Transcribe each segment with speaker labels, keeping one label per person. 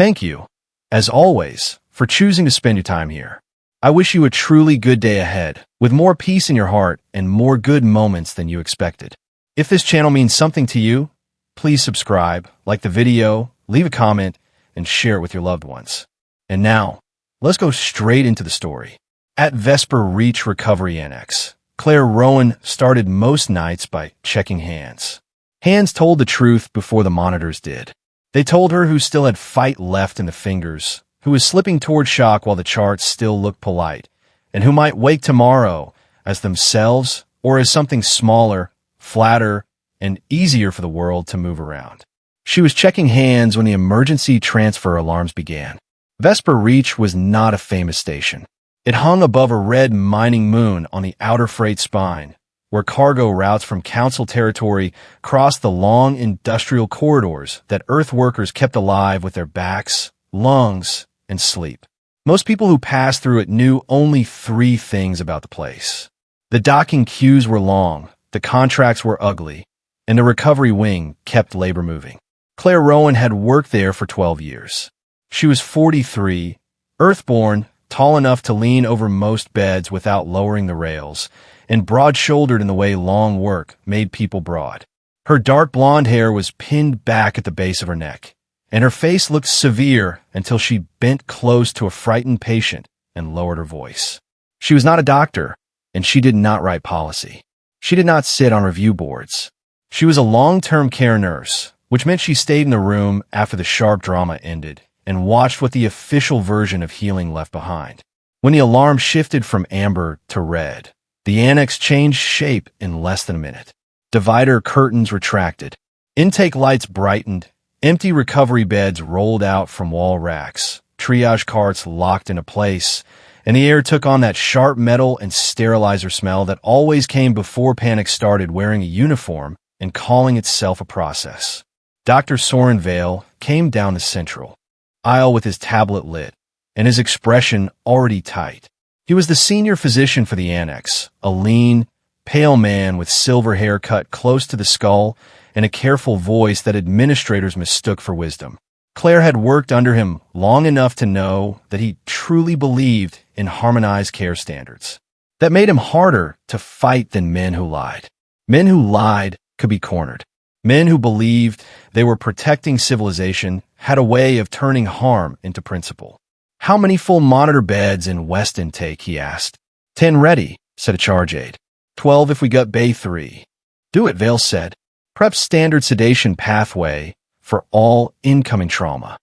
Speaker 1: Thank you, as always, for choosing to spend your time here. I wish you a truly good day ahead, with more peace in your heart and more good moments than you expected. If this channel means something to you, please subscribe, like the video, leave a comment, and share it with your loved ones. And now, let's go straight into the story. At Vesper Reach Recovery Annex, Claire Rowan started most nights by checking hands. Hands told the truth before the monitors did. They told her who still had fight left in the fingers, who was slipping toward shock while the charts still looked polite, and who might wake tomorrow as themselves or as something smaller, flatter, and easier for the world to move around. She was checking hands when the emergency transfer alarms began. Vesper Reach was not a famous station. It hung above a red mining moon on the outer freight spine, where cargo routes from Council territory crossed the long industrial corridors that Earth workers kept alive with their backs, lungs, and sleep. Most people who passed through it knew only three things about the place. The docking queues were long, the contracts were ugly, and the recovery wing kept labor moving. Claire Rowan had worked there for 12 years. She was 43, Earthborn, tall enough to lean over most beds without lowering the rails, and broad-shouldered in the way long work made people broad. Her dark blonde hair was pinned back at the base of her neck, and her face looked severe until she bent close to a frightened patient and lowered her voice. She was not a doctor, and she did not write policy. She did not sit on review boards. She was a long-term care nurse, which meant she stayed in the room after the sharp drama ended and watched what the official version of healing left behind. When the alarm shifted from amber to red, the annex changed shape in less than a minute. Divider curtains retracted. Intake lights brightened. Empty recovery beds rolled out from wall racks. Triage carts locked into place, and the air took on that sharp metal and sterilizer smell that always came before panic started wearing a uniform and calling itself a process. Dr. Soren Vale came down the central aisle with his tablet lit, and his expression already tight. He was the senior physician for the annex, a lean, pale man with silver hair cut close to the skull and a careful voice that administrators mistook for wisdom. Claire had worked under him long enough to know that he truly believed in harmonized care standards. That made him harder to fight than men who lied. Men who lied could be cornered. Men who believed they were protecting civilization had a way of turning harm into principle. How many full monitor beds in West Intake, he asked. 10 ready, said a charge aide. 12 if we got Bay 3. Do it, Vale said. Prep standard sedation pathway for all incoming trauma.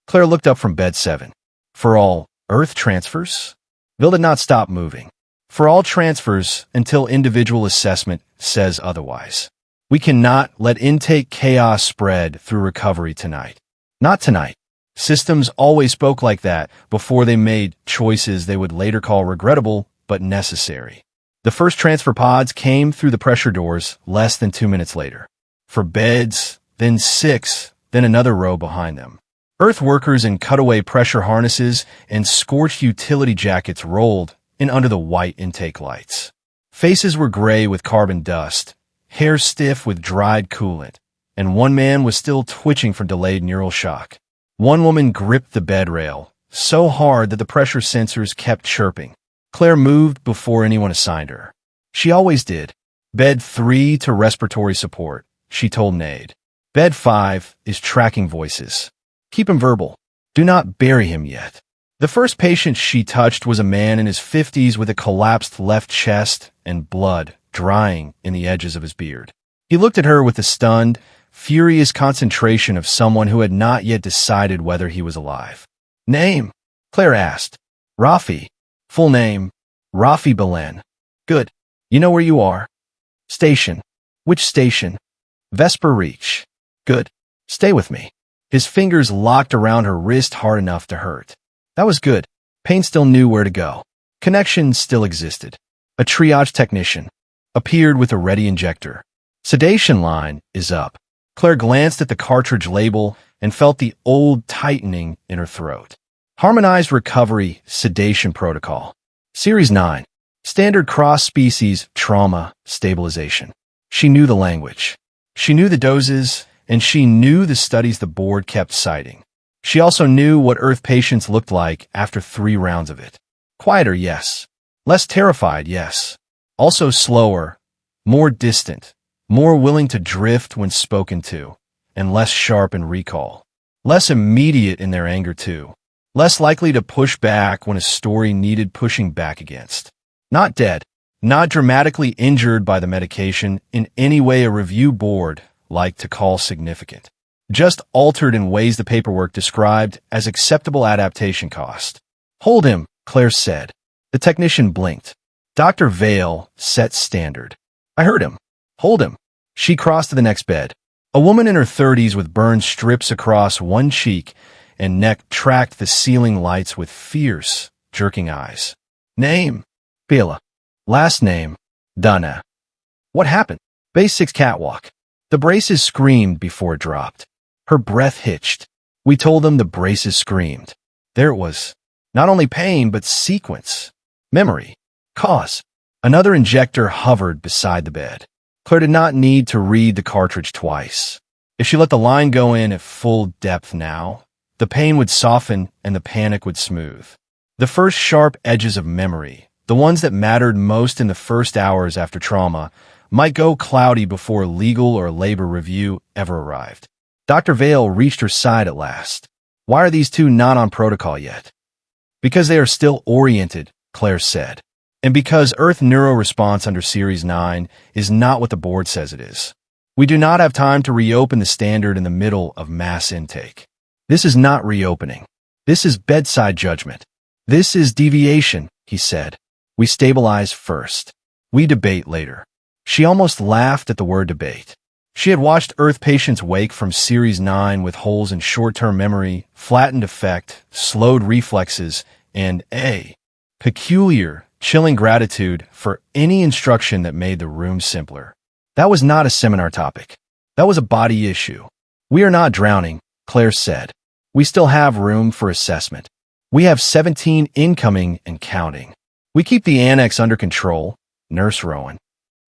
Speaker 1: Claire looked up from bed 7. For all Earth transfers? Vale did not stop moving. For all transfers until individual assessment says otherwise. We cannot let intake chaos spread through recovery tonight. Not tonight. Systems always spoke like that before they made choices they would later call regrettable but necessary. The first transfer pods came through the pressure doors less than 2 minutes later. For beds, then 6, then another row behind them. Earth workers in cutaway pressure harnesses and scorched utility jackets rolled in under the white intake lights. Faces were gray with carbon dust, hair stiff with dried coolant, and one man was still twitching from delayed neural shock. One woman gripped the bed rail, so hard that the pressure sensors kept chirping. Claire moved before anyone assigned her. She always did. Bed 3 to respiratory support, she told Nade. Bed 5 is tracking voices. Keep him verbal. Do not bury him yet. The first patient she touched was a man in his 50s with a collapsed left chest and blood drying in the edges of his beard. He looked at her with the stunned, furious concentration of someone who had not yet decided whether he was alive. Name? Claire asked. Rafi. Full name, Rafi Belen. Good. You know where you are? Station. Which station? Vesper Reach. Good. Stay with me. His fingers locked around her wrist hard enough to hurt. That was good. Payne still knew where to go. Connection still existed. A triage technician appeared with a ready injector. Sedation line is up. Claire glanced at the cartridge label and felt the old tightening in her throat. Harmonized Recovery Sedation Protocol. Series 9. Standard Cross-Species Trauma Stabilization. She knew the language. She knew the doses, and she knew the studies the board kept citing. She also knew what Earth patients looked like after 3 rounds of it. Quieter, yes. Less terrified, yes. Also slower, more distant, more willing to drift when spoken to, and less sharp in recall. Less immediate in their anger, too. Less likely to push back when a story needed pushing back against. Not dead, not dramatically injured by the medication in any way a review board liked to call significant. Just altered in ways the paperwork described as acceptable adaptation cost. Hold him, Claire said. The technician blinked. Dr. Vale set standard. I heard him. Hold him. She crossed to the next bed. A woman in her 30s with burned strips across one cheek and neck tracked the ceiling lights with fierce, jerking eyes. Name? Bela. Last name? Donna. What happened? Base 6 catwalk. The braces screamed before it dropped. Her breath hitched. We told them the braces screamed. There it was. Not only pain, but sequence. Memory. Cause. Another injector hovered beside the bed. Claire did not need to read the cartridge twice. If she let the line go in at full depth now, the pain would soften and the panic would smooth. The first sharp edges of memory, the ones that mattered most in the first hours after trauma, might go cloudy before legal or labor review ever arrived. Dr. Vale reached her side at last. Why are these two not on protocol yet? Because they are still oriented, Claire said. And because Earth neuroresponse under Series 9 is not what the board says it is. We do not have time to reopen the standard in the middle of mass intake. This is not reopening. This is bedside judgment. This is deviation, he said. We stabilize first. We debate later. She almost laughed at the word debate. She had watched Earth patients wake from Series 9 with holes in short-term memory, flattened effect, slowed reflexes, and a peculiar, chilling gratitude for any instruction that made the room simpler. That was not a seminar topic. That was a body issue. We are not drowning, Claire said. We still have room for assessment. We have 17 incoming and counting. We keep the annex under control, Nurse Rowan.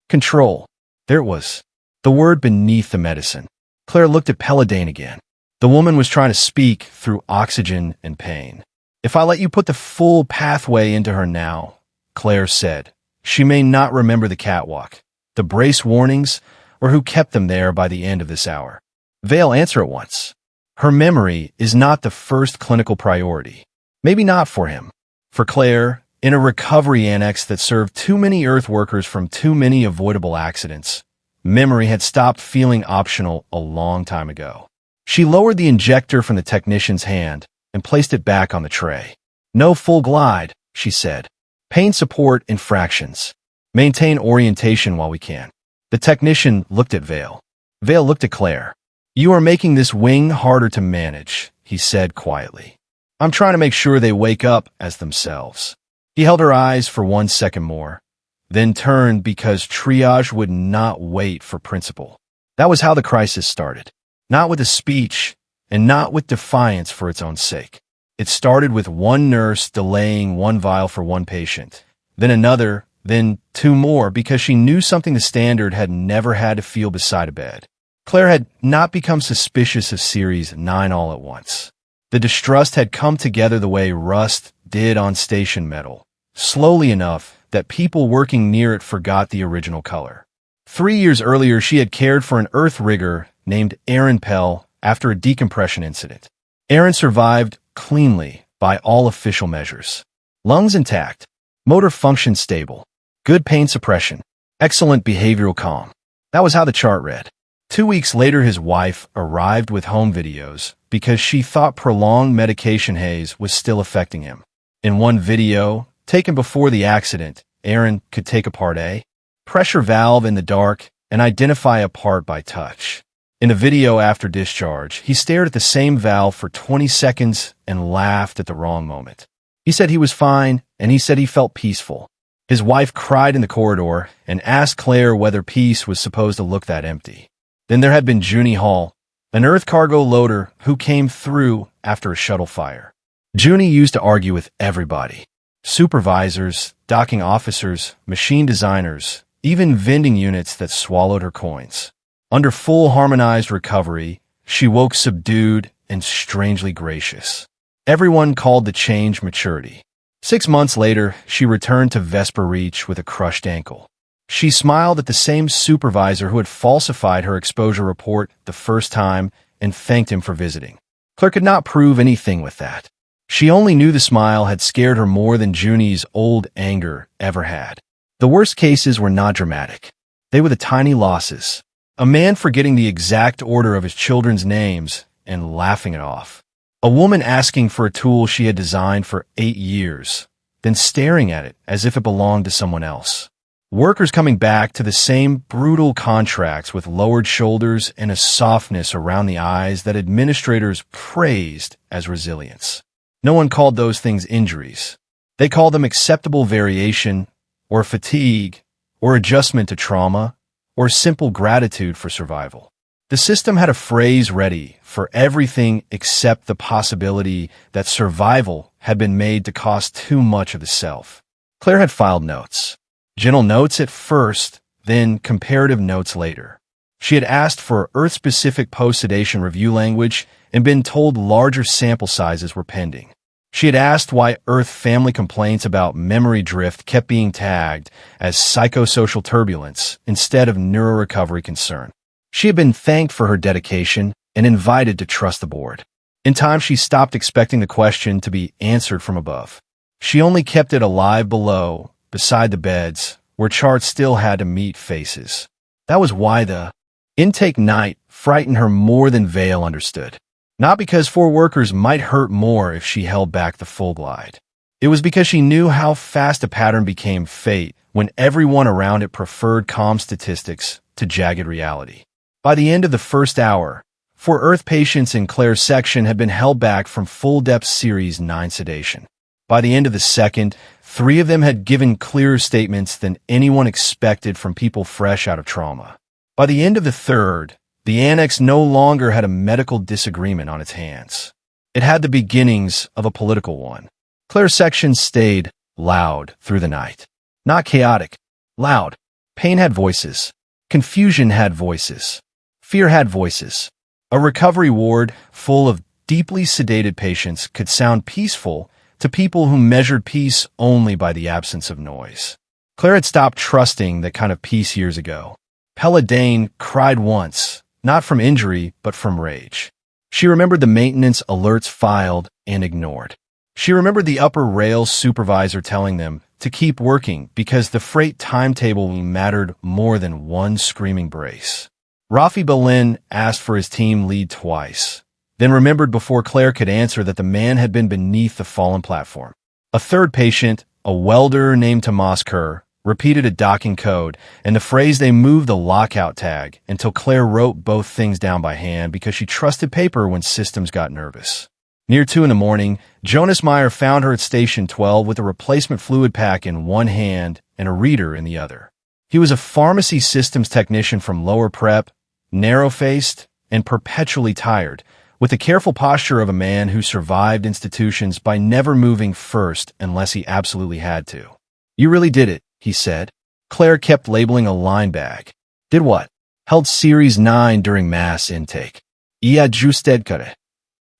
Speaker 1: Control. There it was. The word beneath the medicine. Claire looked at Pelladane again. The woman was trying to speak through oxygen and pain. If I let you put the full pathway into her now, Claire said, she may not remember the catwalk, the brace warnings, or who kept them there by the end of this hour. Vale, answer at once. Her memory is not the first clinical priority. Maybe not for him. For Claire, in a recovery annex that served too many Earth workers from too many avoidable accidents, memory had stopped feeling optional a long time ago. She lowered the injector from the technician's hand and placed it back on the tray. No full glide, she said. Pain support in fractions. Maintain orientation while we can. The technician looked at Vale. Vale looked at Claire. You are making this wing harder to manage, he said quietly. I'm trying to make sure they wake up as themselves. He held her eyes for 1 second more, then turned because triage would not wait for principle. That was how the crisis started. Not with a speech, and not with defiance for its own sake. It started with one nurse delaying 1 vial for 1 patient, then another, then 2 more because she knew something the standard had never had to feel beside a bed. Claire had not become suspicious of Series 9 all at once. The distrust had come together the way rust did on station metal, slowly enough that people working near it forgot the original color. 3 years earlier, she had cared for an Earth rigger named Aaron Pell after a decompression incident. Aaron survived cleanly by all official measures. Lungs intact, motor function stable, good pain suppression, excellent behavioral calm. That was how the chart read. 2 weeks later, his wife arrived with home videos because she thought prolonged medication haze was still affecting him. In one video, taken before the accident, Aaron could take apart a pressure valve in the dark and identify a part by touch. In the video after discharge, he stared at the same valve for 20 seconds and laughed at the wrong moment. He said he was fine, and he said he felt peaceful. His wife cried in the corridor and asked Claire whether peace was supposed to look that empty. Then there had been Junie Hall, an Earth cargo loader who came through after a shuttle fire. Junie used to argue with everybody. Supervisors, docking officers, machine designers, even vending units that swallowed her coins. Under full harmonized recovery, she woke subdued and strangely gracious. Everyone called the change maturity. 6 months later, she returned to Vesper Reach with a crushed ankle. She smiled at the same supervisor who had falsified her exposure report the first time and thanked him for visiting. Claire could not prove anything with that. She only knew the smile had scared her more than Junie's old anger ever had. The worst cases were not dramatic. They were the tiny losses. A man forgetting the exact order of his children's names and laughing it off. A woman asking for a tool she had designed for 8 years, then staring at it as if it belonged to someone else. Workers coming back to the same brutal contracts with lowered shoulders and a softness around the eyes that administrators praised as resilience. No one called those things injuries. They called them acceptable variation, or fatigue, or adjustment to trauma, or simple gratitude for survival. The system had a phrase ready for everything except the possibility that survival had been made to cost too much of the self. Claire had filed notes. Gentle notes at first, then comparative notes later. She had asked for Earth-specific post-sedation review language and been told larger sample sizes were pending. She had asked why Earth family complaints about memory drift kept being tagged as psychosocial turbulence instead of neurorecovery concern. She had been thanked for her dedication and invited to trust the board. In time, she stopped expecting the question to be answered from above. She only kept it alive below, beside the beds, where charts still had to meet faces. That was why the intake night frightened her more than Vale understood. Not because 4 workers might hurt more if she held back the full glide. It was because she knew how fast a pattern became fate when everyone around it preferred calm statistics to jagged reality. By the end of the first hour, 4 Earth patients in Claire's section had been held back from full-depth Series 9 sedation. By the end of the second, 3 of them had given clearer statements than anyone expected from people fresh out of trauma. By the end of the third, the annex no longer had a medical disagreement on its hands. It had the beginnings of a political one. Claire's section stayed loud through the night. Not chaotic, loud. Pain had voices. Confusion had voices. Fear had voices. A recovery ward full of deeply sedated patients could sound peaceful to people who measured peace only by the absence of noise. Claire had stopped trusting that kind of peace years ago. Pella Dane cried once, not from injury, but from rage. She remembered the maintenance alerts filed and ignored. She remembered the upper rail supervisor telling them to keep working because the freight timetable mattered more than one screaming brace. Rafi Belin asked for his team lead twice, then remembered before Claire could answer that the man had been beneath the fallen platform. A third patient, a welder named Tomas Kerr, repeated a docking code and the phrase they moved the lockout tag until Claire wrote both things down by hand because she trusted paper when systems got nervous. Near 2 in the morning, Jonas Meyer found her at Station 12 with a replacement fluid pack in one hand and a reader in the other. He was a pharmacy systems technician from lower prep, narrow-faced, and perpetually tired, with the careful posture of a man who survived institutions by never moving first unless he absolutely had to. "You really did it," he said. Claire kept labeling a line bag. "Did what?" "Held Series 9 during mass intake. "I ajusted kare."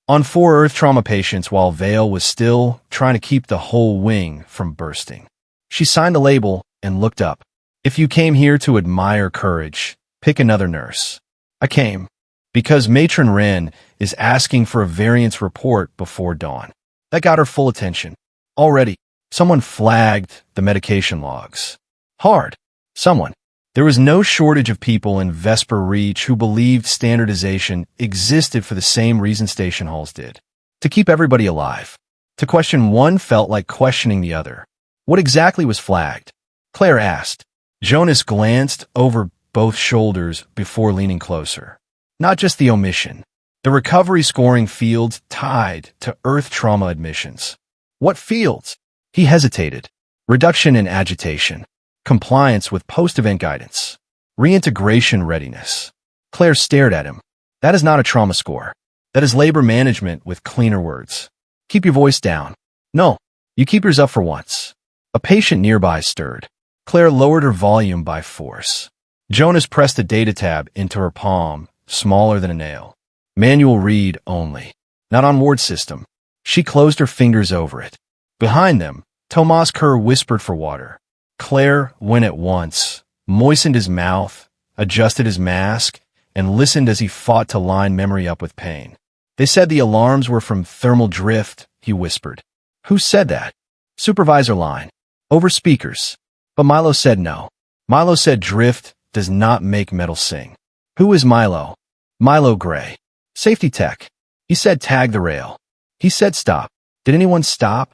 Speaker 1: On 4 Earth trauma patients while Vale was still trying to keep the whole wing from bursting. She signed the label and looked up. "If you came here to admire courage, pick another nurse." "I came because Matron Wren is asking for a variance report before dawn." That got her full attention. Already, someone flagged the medication logs. Hard. Someone. There was no shortage of people in Vesper Reach who believed standardization existed for the same reason station halls did. To keep everybody alive. To question one felt like questioning the other. What exactly was flagged? Claire asked. Jonas glanced over both shoulders before leaning closer. Not just the omission. The recovery scoring fields tied to Earth trauma admissions. What fields? He hesitated. Reduction in agitation. Compliance with post-event guidance. Reintegration readiness. Claire stared at him. That is not a trauma score. That is labor management with cleaner words. Keep your voice down. No, you keep yours up for once. A patient nearby stirred. Claire lowered her volume by force. Jonas pressed the data tab into her palm, smaller than a nail. Manual read only. Not on ward system. She closed her fingers over it. Behind them, Tomas Kerr whispered for water. Claire went at once, moistened his mouth, adjusted his mask, and listened as he fought to line memory up with pain. They said the alarms were from thermal drift, he whispered. Who said that? Supervisor line. Over speakers. But Milo said no. Milo said drift does not make metal sing. Who is Milo? Milo Gray. Safety tech. He said tag the rail. He said stop. Did anyone stop?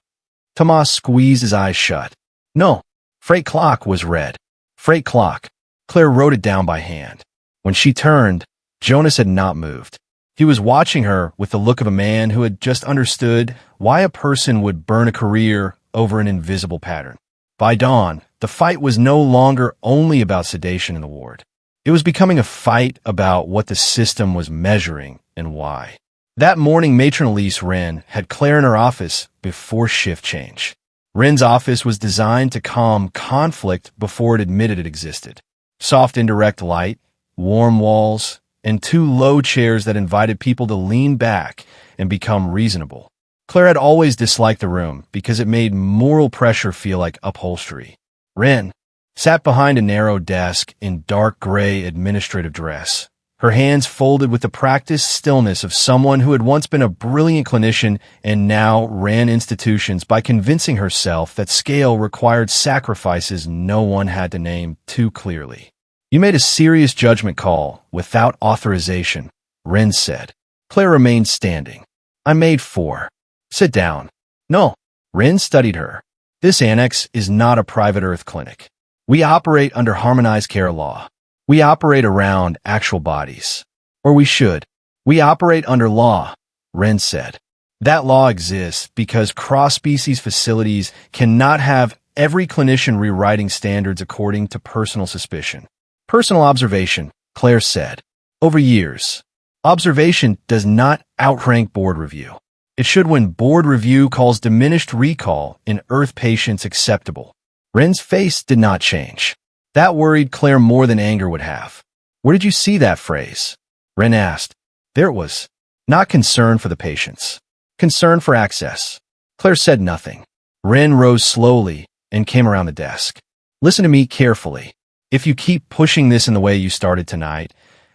Speaker 1: Tomas squeezed his eyes shut. No. Freight clock was red. Freight clock. Claire wrote it down by hand. When she turned, Jonas had not moved. He was watching her with the look of a man who had just understood why a person would burn a career over an invisible pattern. By dawn, the fight was no longer only about sedation in the ward. It was becoming a fight about what the system was measuring and why. That morning, Matron Elise Wren had Claire in her office before shift change. Wren's office was designed to calm conflict before it admitted it existed. Soft indirect light, warm walls, and two low chairs that invited people to lean back and become reasonable. Claire had always disliked the room because it made moral pressure feel like upholstery. Wren sat behind a narrow desk in dark gray administrative dress, her hands folded with the practiced stillness of someone who had once been a brilliant clinician and now ran institutions by convincing herself that scale required sacrifices no one had to name too clearly. You made a serious judgment call without authorization, Wren said. Claire remained standing. I made 4. Sit down. No. Wren studied her. This annex is not a private Earth clinic. We operate under harmonized care law. We operate around actual bodies. Or we should. We operate under law, Wren said. That law exists because cross-species facilities cannot have every clinician rewriting standards according to personal suspicion. Personal observation, Claire said. Over years, observation does not outrank board review. It should when board review calls diminished recall in Earth patients acceptable. Wren's face did not change. That worried Claire more than anger would have. Where did you see that phrase? Wren asked. There it was. Not concern for the patients. Concern for access. Claire said nothing. Wren rose slowly and came around the desk. Listen to me carefully. If you keep pushing this in the way you started tonight,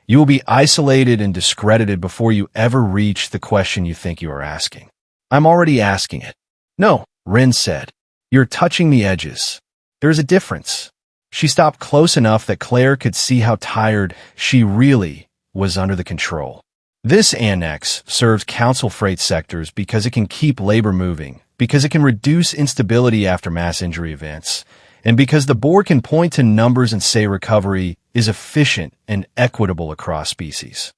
Speaker 1: you will be isolated and discredited before you ever reach the question you think you are asking. I'm already asking it. No, Wren said. You're touching the edges. There is a difference. She stopped close enough that Claire could see how tired she really was under the control. This annex serves council freight sectors because it can keep labor moving, because it can reduce instability after mass injury events, and because the board can point to numbers and say recovery is efficient and equitable across species.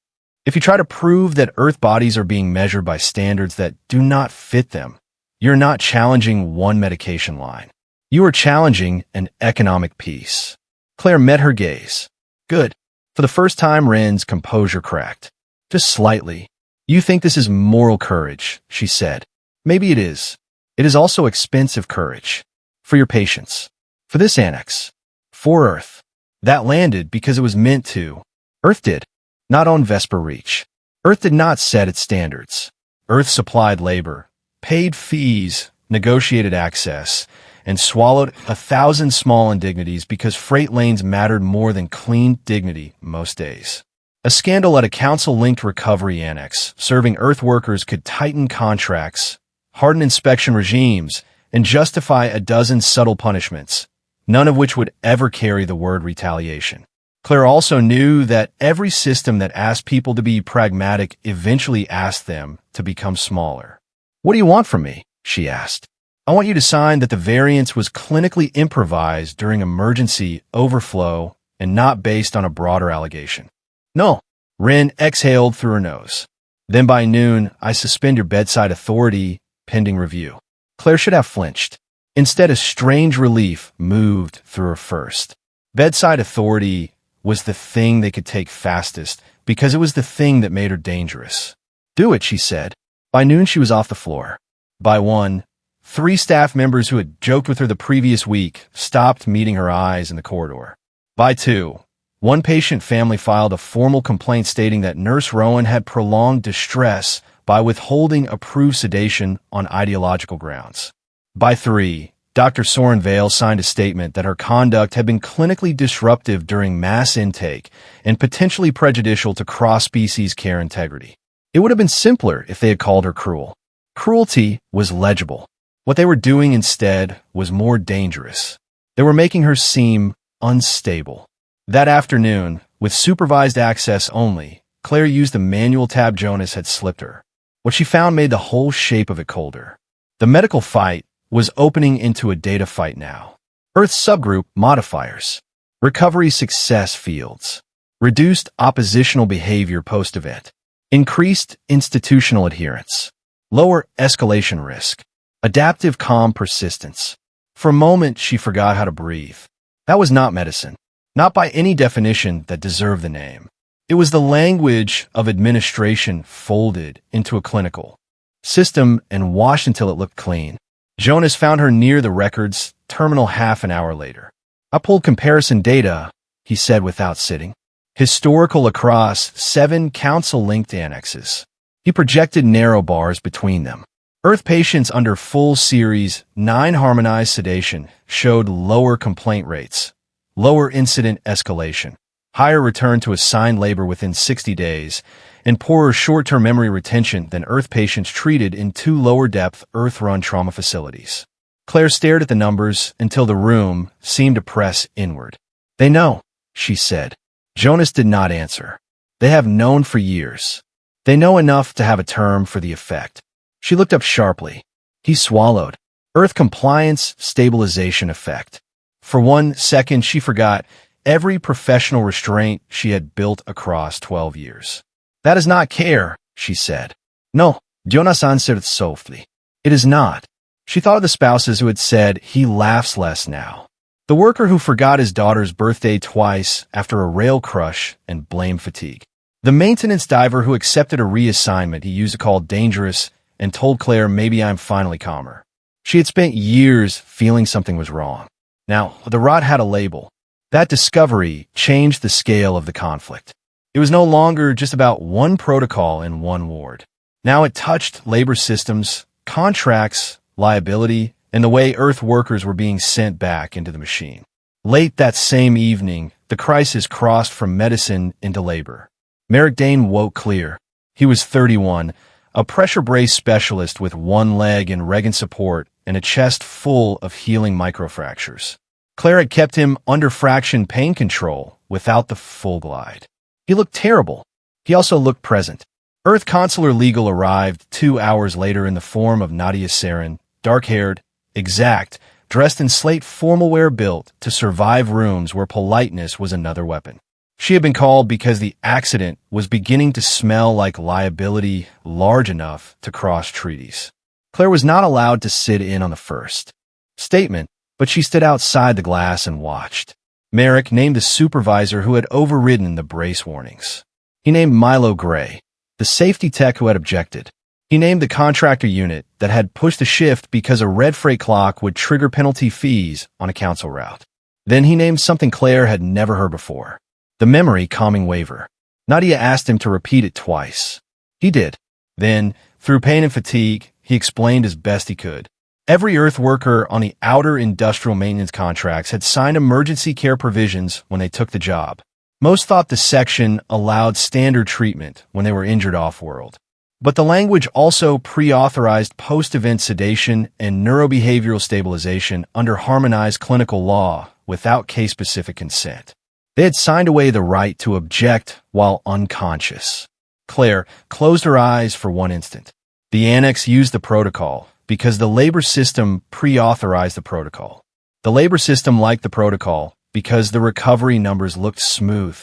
Speaker 1: If you try to prove that Earth bodies are being measured by standards that do not fit them, you're not challenging one medication line. You are challenging an economic piece. Claire met her gaze. Good. For the first time, Wren's composure cracked. Just slightly. You think this is moral courage, she said. Maybe it is. It is also expensive courage. For your patients. For this annex. For Earth. That landed because it was meant to. Earth did. Not on Vesper Reach. Earth did not set its standards. Earth supplied labor, paid fees, negotiated access, and swallowed 1,000 small indignities because freight lanes mattered more than clean dignity most days. A scandal at a council-linked recovery annex serving Earth workers could tighten contracts, harden inspection regimes, and justify a dozen subtle punishments, none of which would ever carry the word retaliation. Claire also knew that every system that asked people to be pragmatic eventually asked them to become smaller. What do you want from me? She asked. I want you to sign that the variance was clinically improvised during emergency overflow and not based on a broader allegation. No, Wren exhaled through her nose. Then by noon, I suspend your bedside authority pending review. Claire should have flinched. Instead, a strange relief moved through her first. Bedside authority was the thing they could take fastest because it was the thing that made her dangerous. Do it, she said. By noon, she was off the floor. By 1, 3 staff members who had joked with her the previous week stopped meeting her eyes in the corridor. By 2, one patient family filed a formal complaint stating that Nurse Rowan had prolonged distress by withholding approved sedation on ideological grounds. By 3, Dr. Soren Vale signed a statement that her conduct had been clinically disruptive during mass intake and potentially prejudicial to cross-species care integrity. It would have been simpler if they had called her cruel. Cruelty was legible. What they were doing instead was more dangerous. They were making her seem unstable. That afternoon, with supervised access only, Claire used the manual tab Jonas had slipped her. What she found made the whole shape of it colder. The medical fight was opening into a data fight now. Earth subgroup modifiers. Recovery success fields. Reduced oppositional behavior post-event. Increased institutional adherence. Lower escalation risk. Adaptive calm persistence. For a moment, she forgot how to breathe. That was not medicine. Not by any definition that deserved the name. It was the language of administration folded into a clinical system and washed until it looked clean. Jonas found her near the records terminal half an hour later. I pulled comparison data, he said without sitting. Historical across 7 council-linked annexes. He projected narrow bars between them. Earth patients under full Series 9 harmonized sedation showed lower complaint rates, lower incident escalation, higher return to assigned labor within 60 days, and poorer short-term memory retention than Earth patients treated in 2 lower-depth Earth-run trauma facilities. Claire stared at the numbers until the room seemed to press inward. "They know," she said. Jonas did not answer. "They have known for years. They know enough to have a term for the effect." She looked up sharply. He swallowed. Earth compliance stabilization effect. For 1 second, she forgot every professional restraint she had built across 12 years. "That is not care," she said. "No," Jonas answered softly. "It is not." She thought of the spouses who had said, "He laughs less now." The worker who forgot his daughter's birthday twice after a rail crush and blame fatigue. The maintenance diver who accepted a reassignment he used to call dangerous and told Claire, "Maybe I'm finally calmer." She had spent years feeling something was wrong. Now, the rot had a label. That discovery changed the scale of the conflict. It was no longer just about one protocol in one ward. Now it touched labor systems, contracts, liability, and the way Earth workers were being sent back into the machine. Late that same evening, the crisis crossed from medicine into labor. Merrick Dane woke clear. He was 31, a pressure brace specialist with 1 leg in Reagan support and a chest full of healing microfractures. Claire had kept him under fraction pain control without the full glide. He looked terrible. He also looked present. Earth Consular Legal arrived 2 hours later in the form of Nadia Sarin, dark-haired, exact, dressed in slate formal wear built to survive rooms where politeness was another weapon. She had been called because the accident was beginning to smell like liability large enough to cross treaties. Claire was not allowed to sit in on the first statement, but she stood outside the glass and watched. Merrick named the supervisor who had overridden the brace warnings. He named Milo Gray, the safety tech who had objected. He named the contractor unit that had pushed the shift because a red freight clock would trigger penalty fees on a council route. Then he named something Claire had never heard before. The memory calming waiver. Nadia asked him to repeat it twice. He did. Then, through pain and fatigue, he explained as best he could. Every Earth worker on the outer industrial maintenance contracts had signed emergency care provisions when they took the job. Most thought the section allowed standard treatment when they were injured off-world. But the language also pre-authorized post-event sedation and neurobehavioral stabilization under harmonized clinical law without case-specific consent. They had signed away the right to object while unconscious. Claire closed her eyes for 1 instant. The annex used the protocol because the labor system pre-authorized the protocol. The labor system liked the protocol because the recovery numbers looked smooth.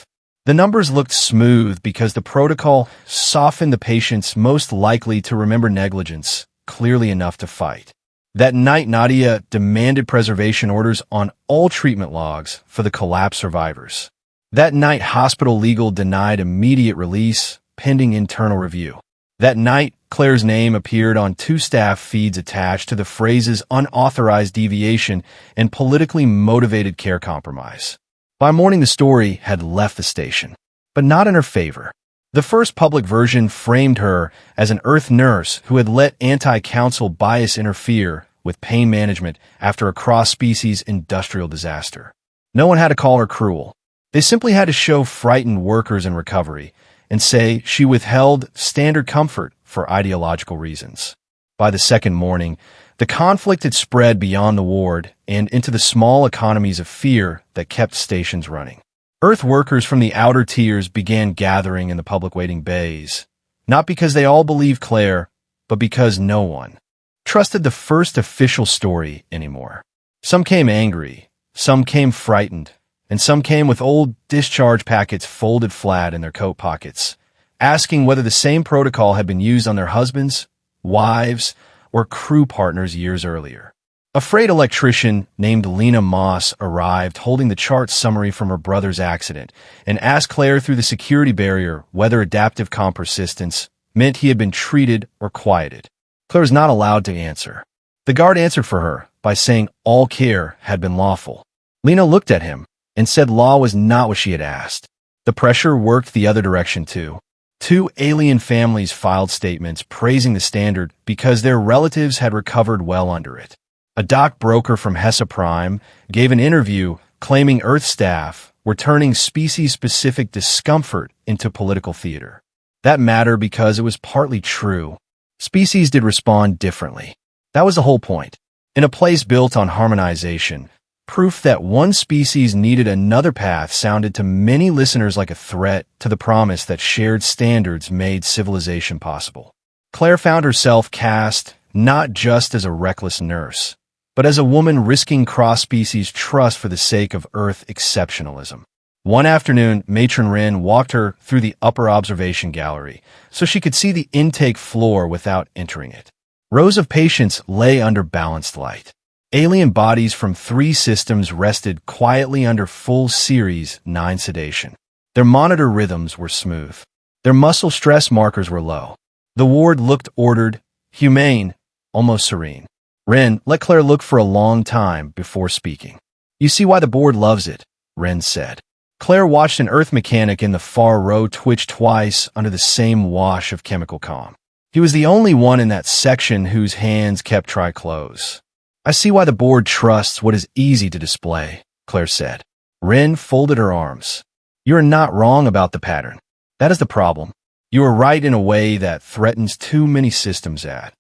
Speaker 1: The numbers looked smooth because the protocol softened the patients most likely to remember negligence clearly enough to fight. That night, Nadia demanded preservation orders on all treatment logs for the collapse survivors. That night, hospital legal denied immediate release, pending internal review. That night, Claire's name appeared on 2 staff feeds attached to the phrases unauthorized deviation and politically motivated care compromise. By morning, the story had left the station, but not in her favor. The first public version framed her as an Earth nurse who had let anti-council bias interfere with pain management after a cross-species industrial disaster. No one had to call her cruel. They simply had to show frightened workers in recovery and say she withheld standard comfort for ideological reasons. By the second morning, the conflict had spread beyond the ward and into the small economies of fear that kept stations running. Earth workers from the outer tiers began gathering in the public waiting bays, not because they all believed Claire, but because no one trusted the first official story anymore. Some came angry, some came frightened, and some came with old discharge packets folded flat in their coat pockets, asking whether the same protocol had been used on their husbands, wives, or crew partners years earlier. A freight electrician named Lena Moss arrived holding the chart summary from her brother's accident and asked Claire through the security barrier whether adaptive comp persistence meant he had been treated or quieted. Claire was not allowed to answer. The guard answered for her by saying all care had been lawful. Lena looked at him and said law was not what she had asked. The pressure worked the other direction too. 2 alien families filed statements praising the standard because their relatives had recovered well under it. A dock broker from Hessa Prime gave an interview claiming Earth staff were turning species-specific discomfort into political theater. That mattered because it was partly true. Species did respond differently. That was the whole point. In a place built on harmonization, proof that one species needed another path sounded to many listeners like a threat to the promise that shared standards made civilization possible. Claire found herself cast not just as a reckless nurse, but as a woman risking cross-species trust for the sake of Earth exceptionalism. One afternoon, Matron Wren walked her through the upper observation gallery so she could see the intake floor without entering it. Rows of patients lay under balanced light. Alien bodies from 3 systems rested quietly under full Series 9 sedation. Their monitor rhythms were smooth. Their muscle stress markers were low. The ward looked ordered, humane, almost serene. Wren let Claire look for a long time before speaking. "You see why the board loves it," Wren said. Claire watched an Earth mechanic in the far row twitch twice under the same wash of chemical calm. He was the only one in that section whose hands kept tri-close. "I see why the board trusts what is easy to display," Claire said. Wren folded her arms. "You are not wrong about the pattern. That is the problem. You are right in a way that threatens too many systems at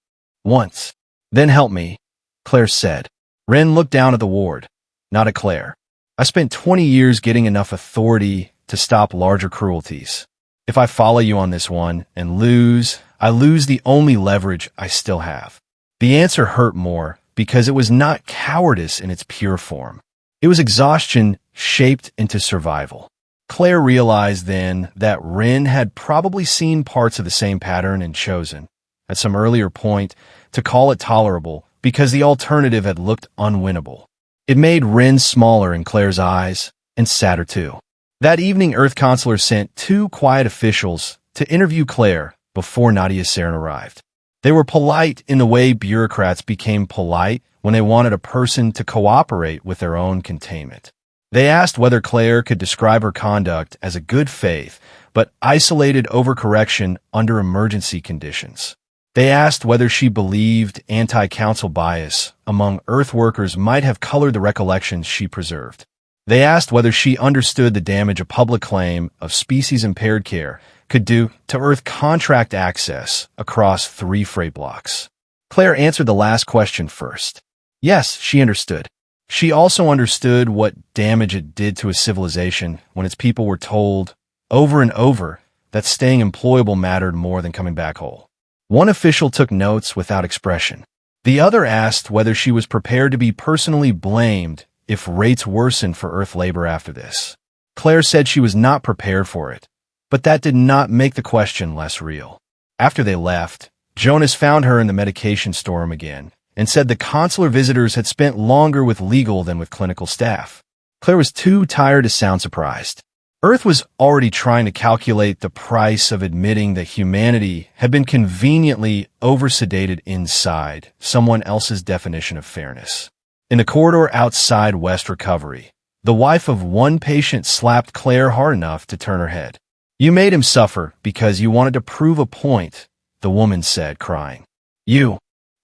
Speaker 1: once." "Then help me," Claire said. Wren looked down at the ward, not at Claire. "I spent 20 years getting enough authority to stop larger cruelties. If I follow you on this one and lose, I lose the only leverage I still have." The answer hurt more because it was not cowardice in its pure form. It was exhaustion shaped into survival. Claire realized then that Wren had probably seen parts of the same pattern and chosen, at some earlier point, to call it tolerable because the alternative had looked unwinnable. It made Wren smaller in Claire's eyes and sadder too. That evening, Earth Consular sent 2 quiet officials to interview Claire before Nadia Saren arrived. They were polite in the way bureaucrats became polite when they wanted a person to cooperate with their own containment. They asked whether Claire could describe her conduct as a good faith, but isolated overcorrection under emergency conditions. They asked whether she believed anti-council bias among Earth workers might have colored the recollections she preserved. They asked whether she understood the damage a public claim of species-impaired care could do to Earth contract access across 3 freight blocks. Claire answered the last question first. Yes, she understood. She also understood what damage it did to a civilization when its people were told, over and over, that staying employable mattered more than coming back whole. One official took notes without expression. The other asked whether she was prepared to be personally blamed if rates worsened for Earth labor after this. Claire said she was not prepared for it, but that did not make the question less real. After they left, Jonas found her in the medication storeroom again and said the consular visitors had spent longer with legal than with clinical staff. Claire was too tired to sound surprised. Earth was already trying to calculate the price of admitting that humanity had been conveniently oversedated inside someone else's definition of fairness. In the corridor outside West Recovery, the wife of one patient slapped Claire hard enough to turn her head. You made him suffer because you wanted to prove a point, the woman said, crying.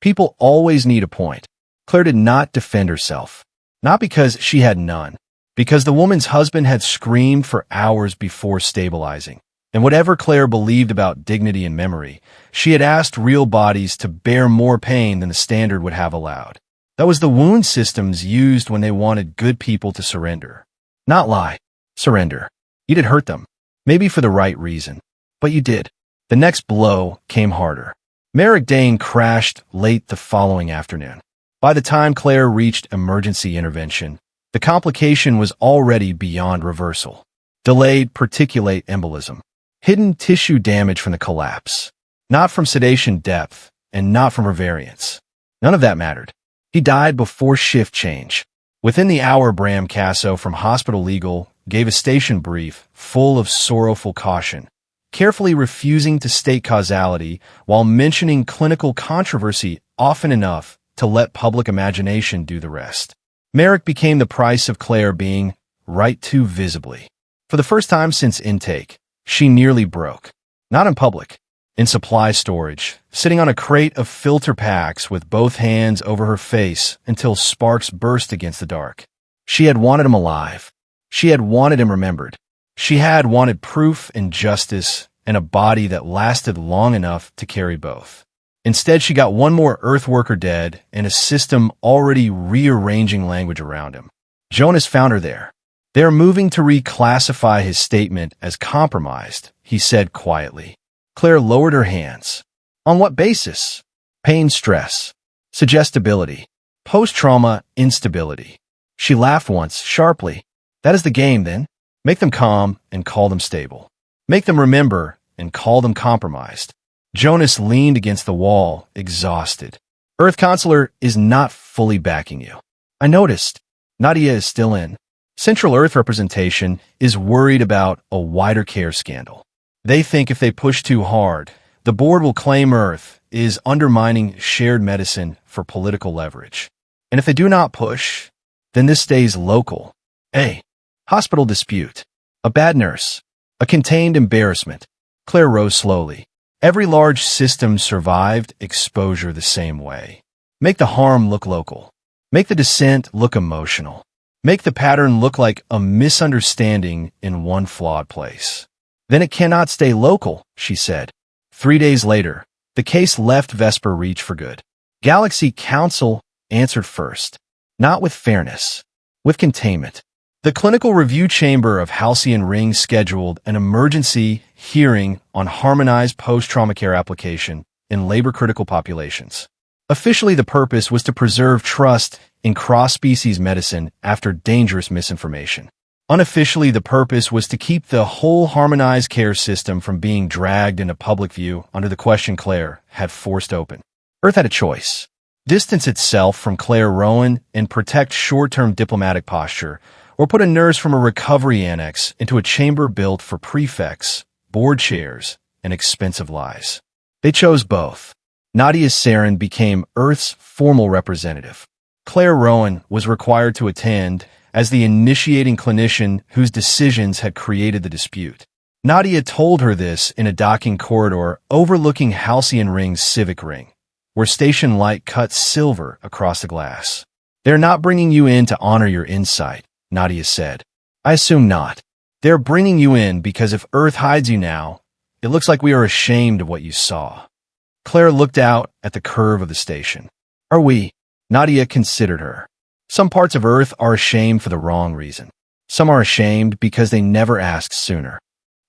Speaker 1: People always need a point. Claire did not defend herself. Not because she had none. Because the woman's husband had screamed for hours before stabilizing. And whatever Claire believed about dignity and memory, she had asked real bodies to bear more pain than the standard would have allowed. That was the wound systems used when they wanted good people to surrender. Not lie. Surrender. You did hurt them. Maybe for the right reason. But you did. The next blow came harder. Merrick Dane crashed late the following afternoon. By the time Claire reached emergency intervention, the complication was already beyond reversal. Delayed particulate embolism. Hidden tissue damage from the collapse. Not from sedation depth, and not from her variance. None of that mattered. He died before shift change. Within the hour, Bram Casso from Hospital Legal gave a station brief full of sorrowful caution, carefully refusing to state causality while mentioning clinical controversy often enough to let public imagination do the rest. Merrick became the price of Claire being right too visibly. For the first time since intake, she nearly broke. Not in public. In supply storage, sitting on a crate of filter packs with both hands over her face until sparks burst against the dark. She had wanted him alive. She had wanted him remembered. She had wanted proof and justice and a body that lasted long enough to carry both. Instead, she got one more Earthworker dead and a system already rearranging language around him. Jonas found her there. They are moving to reclassify his statement as compromised, he said quietly. Claire lowered her hands. On what basis? Pain, stress, suggestibility, post-trauma, instability. She laughed once, sharply. That is the game, then. Make them calm and call them stable. Make them remember and call them compromised. Jonas leaned against the wall, exhausted. Earth Consular is not fully backing you. I noticed. Nadia is still in. Central Earth representation is worried about a wider care scandal. They think if they push too hard, the board will claim Earth is undermining shared medicine for political leverage. And if they do not push, then this stays local. A hospital dispute. A bad nurse. A contained embarrassment. Claire rose slowly. Every large system survived exposure the same way. Make the harm look local. Make the dissent look emotional. Make the pattern look like a misunderstanding in one flawed place. Then it cannot stay local, she said. 3 days later, the case left Vesper Reach for good. Galactic Council answered first. Not with fairness. With containment. The Clinical Review Chamber of Halcyon Ring scheduled an emergency hearing on harmonized post-trauma care application in labor-critical populations. Officially, the purpose was to preserve trust in cross-species medicine after dangerous misinformation. Unofficially, the purpose was to keep the whole harmonized care system from being dragged into public view under the question Claire had forced open. Earth had a choice. Distance itself from Claire Rowan and protect short-term diplomatic posture, or put a nurse from a recovery annex into a chamber built for prefects, board chairs, and expensive lies. They chose both. Nadia Sarin became Earth's formal representative. Claire Rowan was required to attend as the initiating clinician whose decisions had created the dispute. Nadia told her this in a docking corridor overlooking Halcyon Ring's civic ring, where station light cut silver across the glass. They're not bringing you in to honor your insight, Nadia said. I assume not. They're bringing you in because if Earth hides you now, it looks like we are ashamed of what you saw. Claire looked out at the curve of the station. Are we? Nadia considered her. Some parts of Earth are ashamed for the wrong reason. Some are ashamed because they never asked sooner.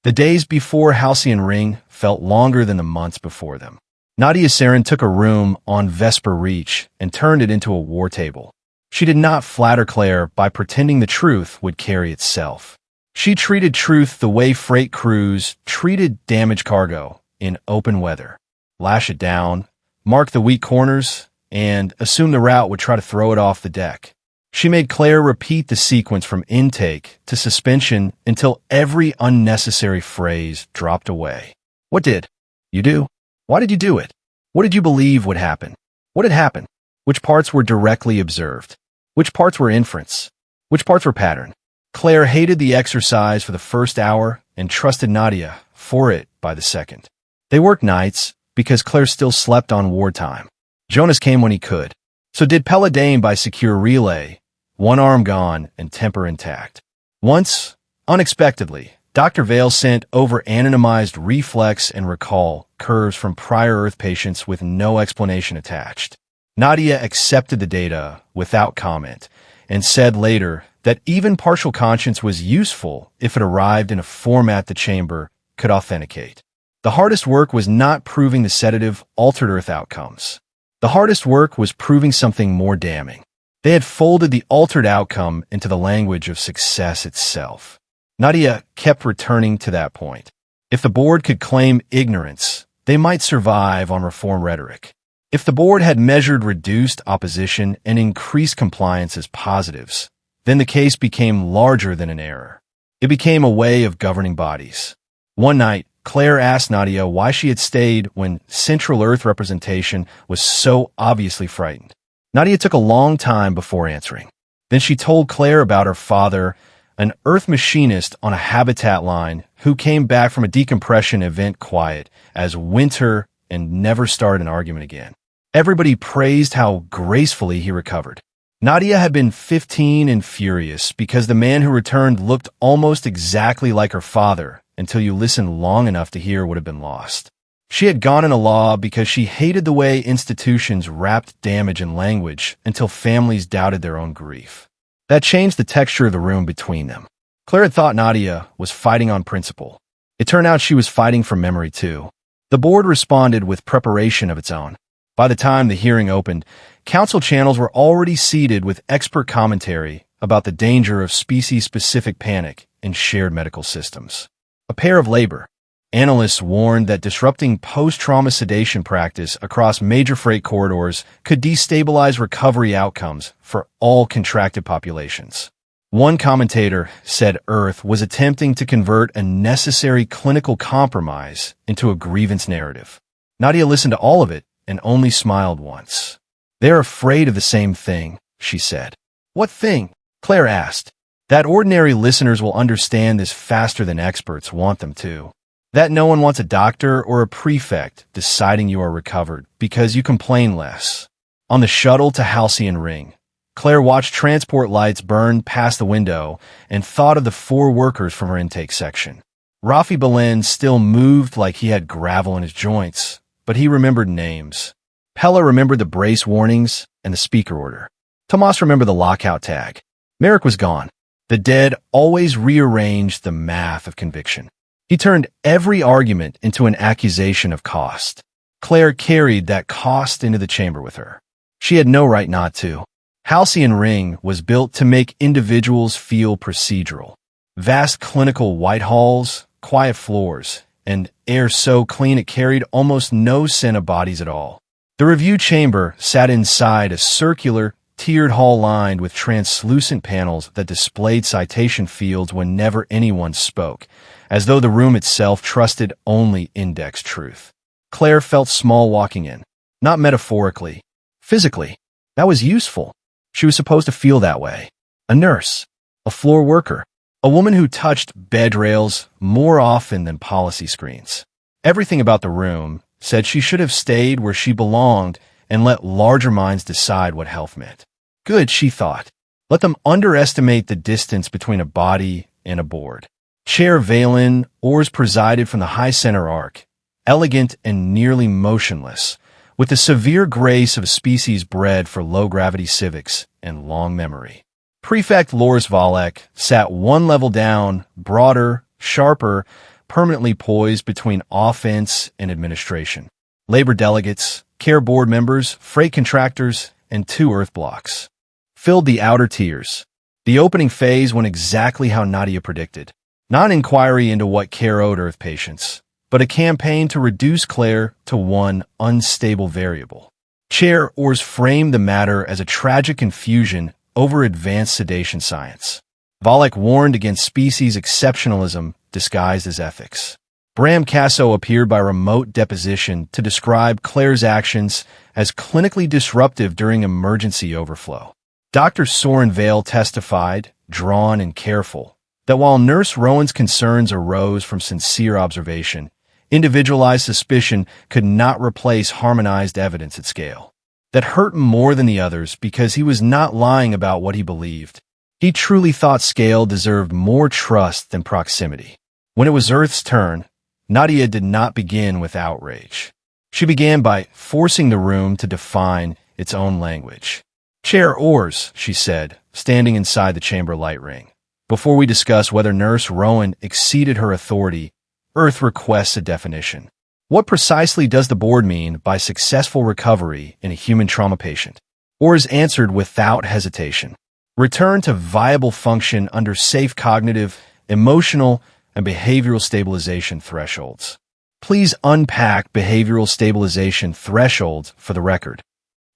Speaker 1: The days before Halcyon Ring felt longer than the months before them. Nadia Sarin took a room on Vesper Reach and turned it into a war table. She did not flatter Claire by pretending the truth would carry itself. She treated truth the way freight crews treated damaged cargo in open weather. Lash it down, mark the weak corners, and assume the route would try to throw it off the deck. She made Claire repeat the sequence from intake to suspension until every unnecessary phrase dropped away. What did you do? Why did you do it? What did you believe would happen? What had happened? Which parts were directly observed? Which parts were inference? Which parts were pattern? Claire hated the exercise for the first hour and trusted Nadia for it by the second. They worked nights because Claire still slept on wartime. Jonas came when he could. So did Pelladane by secure relay, one arm gone and temper intact. Once, unexpectedly, Dr. Vale sent over anonymized reflex and recall curves from prior Earth patients with no explanation attached. Nadia accepted the data without comment and said later that even partial conscience was useful if it arrived in a format the chamber could authenticate. The hardest work was not proving the sedative altered Earth outcomes. The hardest work was proving something more damning. They had folded the altered outcome into the language of success itself. Nadia kept returning to that point. If the board could claim ignorance, they might survive on reform rhetoric. If the board had measured reduced opposition and increased compliance as positives, then the case became larger than an error. It became a way of governing bodies. One night, Claire asked Nadia why she had stayed when Central Earth representation was so obviously frightened. Nadia took a long time before answering. Then she told Claire about her father, an Earth machinist on a habitat line who came back from a decompression event quiet as winter and never started an argument again. Everybody praised how gracefully he recovered. Nadia had been 15 and furious because the man who returned looked almost exactly like her father until you listened long enough to hear what had been lost. She had gone into law because she hated the way institutions wrapped damage in language until families doubted their own grief. That changed the texture of the room between them. Claire had thought Nadia was fighting on principle. It turned out she was fighting for memory too. The board responded with preparation of its own. By the time the hearing opened, council channels were already seeded with expert commentary about the danger of species-specific panic in shared medical systems. A pair of labor. Analysts warned that disrupting post-trauma sedation practice across major freight corridors could destabilize recovery outcomes for all contracted populations. One commentator said Earth was attempting to convert a necessary clinical compromise into a grievance narrative. Nadia listened to all of it and only smiled once. "They're afraid of the same thing," she said. "What thing?" Claire asked. "That ordinary listeners will understand this faster than experts want them to. That no one wants a doctor or a prefect deciding you are recovered because you complain less." On the shuttle to Halcyon Ring, Claire watched transport lights burn past the window and thought of the 4 workers from her intake section. Rafi Belen still moved like he had gravel in his joints, but he remembered names. Pella remembered the brace warnings and the speaker order. Tomas remembered the lockout tag. Merrick was gone. The dead always rearranged the math of conviction. He turned every argument into an accusation of cost. Claire carried that cost into the chamber with her. She had no right not to. Halcyon Ring was built to make individuals feel procedural. Vast clinical white halls, quiet floors, and air so clean it carried almost no scent of bodies at all. The review chamber sat inside a circular, tiered hall lined with translucent panels that displayed citation fields whenever anyone spoke, as though the room itself trusted only index truth. Claire felt small walking in, not metaphorically, physically. That was useful. She was supposed to feel that way. A nurse, a floor worker, a woman who touched bed rails more often than policy screens. Everything about the room said she should have stayed where she belonged and let larger minds decide what health meant. Good, she thought. Let them underestimate the distance between a body and a board. Chair Valen, oars presided from the high center arc, elegant and nearly motionless, with the severe grace of a species bred for low-gravity civics and long memory. Prefect Loris Valek sat one level down, broader, sharper, permanently poised between offense and administration. Labor delegates, care board members, freight contractors, and 2 earth blocks filled the outer tiers. The opening phase went exactly how Nadia predicted. Not an inquiry into what care owed earth patients, but a campaign to reduce Claire to one unstable variable. Chair Ors framed the matter as a tragic confusion over advanced sedation science. Valek warned against species exceptionalism disguised as ethics. Bram Casso appeared by remote deposition to describe Claire's actions as clinically disruptive during emergency overflow. Dr. Soren Vale testified, drawn and careful, that while Nurse Rowan's concerns arose from sincere observation, individualized suspicion could not replace harmonized evidence at scale. That hurt him more than the others because he was not lying about what he believed. He truly thought scale deserved more trust than proximity. When it was Earth's turn, Nadia did not begin with outrage. She began by forcing the room to define its own language. "Chair Ors," she said, standing inside the chamber light ring. "Before we discuss whether Nurse Rowan exceeded her authority, Earth requests a definition. What precisely does the board mean by successful recovery in a human trauma patient?" Ors answered without hesitation. "Return to viable function under safe cognitive, emotional, and behavioral stabilization thresholds." Please unpack behavioral stabilization thresholds for the record.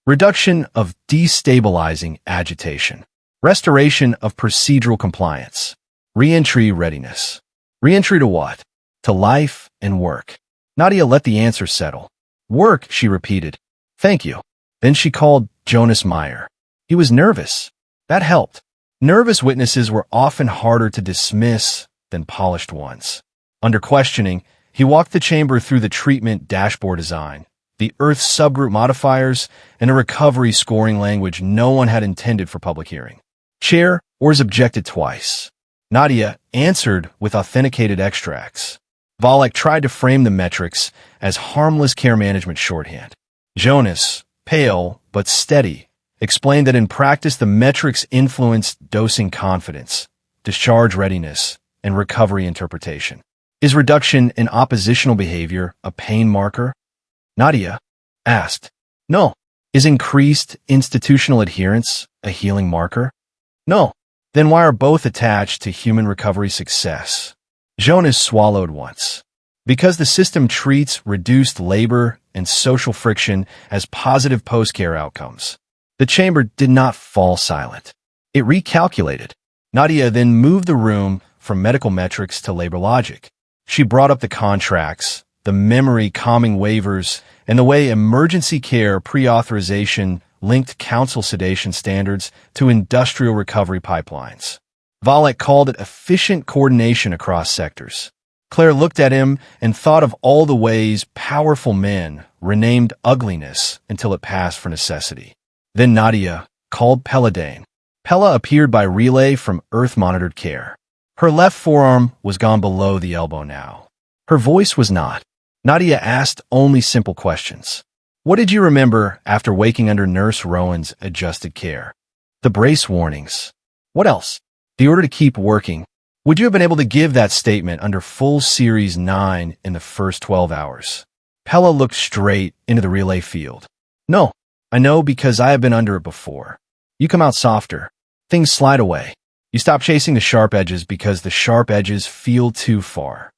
Speaker 1: Reduction of destabilizing agitation. Restoration of procedural compliance. Reentry readiness. Reentry to what? To life and work. Nadia let the answer settle. "Work," she repeated. "Thank you." Then she called Jonas Meyer. He was nervous. That helped. Nervous witnesses were often harder to dismiss than polished ones. Under questioning, he walked the chamber through the treatment dashboard design, the Earth subgroup modifiers, and a recovery scoring language no one had intended for public hearing. Chair Ors objected twice. Nadia answered with authenticated extracts. Valek tried to frame the metrics as harmless care management shorthand. Jonas, pale but steady, explained that in practice the metrics influenced dosing confidence, discharge readiness, and recovery interpretation. Is reduction in oppositional behavior a pain marker? Nadia asked. No. Is increased institutional adherence a healing marker? No. Then why are both attached to human recovery success? Jonas swallowed once. Because the system treats reduced labor and social friction as positive post-care outcomes. The chamber did not fall silent. It recalculated. Nadia then moved the room from medical metrics to labor logic. She brought up the contracts, the memory calming waivers, and the way emergency care pre-authorization linked council sedation standards to industrial recovery pipelines. Valek called it efficient coordination across sectors. Claire looked at him and thought of all the ways powerful men renamed ugliness until it passed for necessity. Then Nadia called Peladane. Pella appeared by relay from Earth-monitored care. Her left forearm was gone below the elbow now. Her voice was not. Nadia asked only simple questions. What did you remember after waking under Nurse Rowan's adjusted care? The brace warnings. What else? The order to keep working. Would you have been able to give that statement under full Series 9 in the first 12 hours? Pella looked straight into the relay field. No, I know because I have been under it before. You come out softer. Things slide away. You stop chasing the sharp edges because the sharp edges feel too far.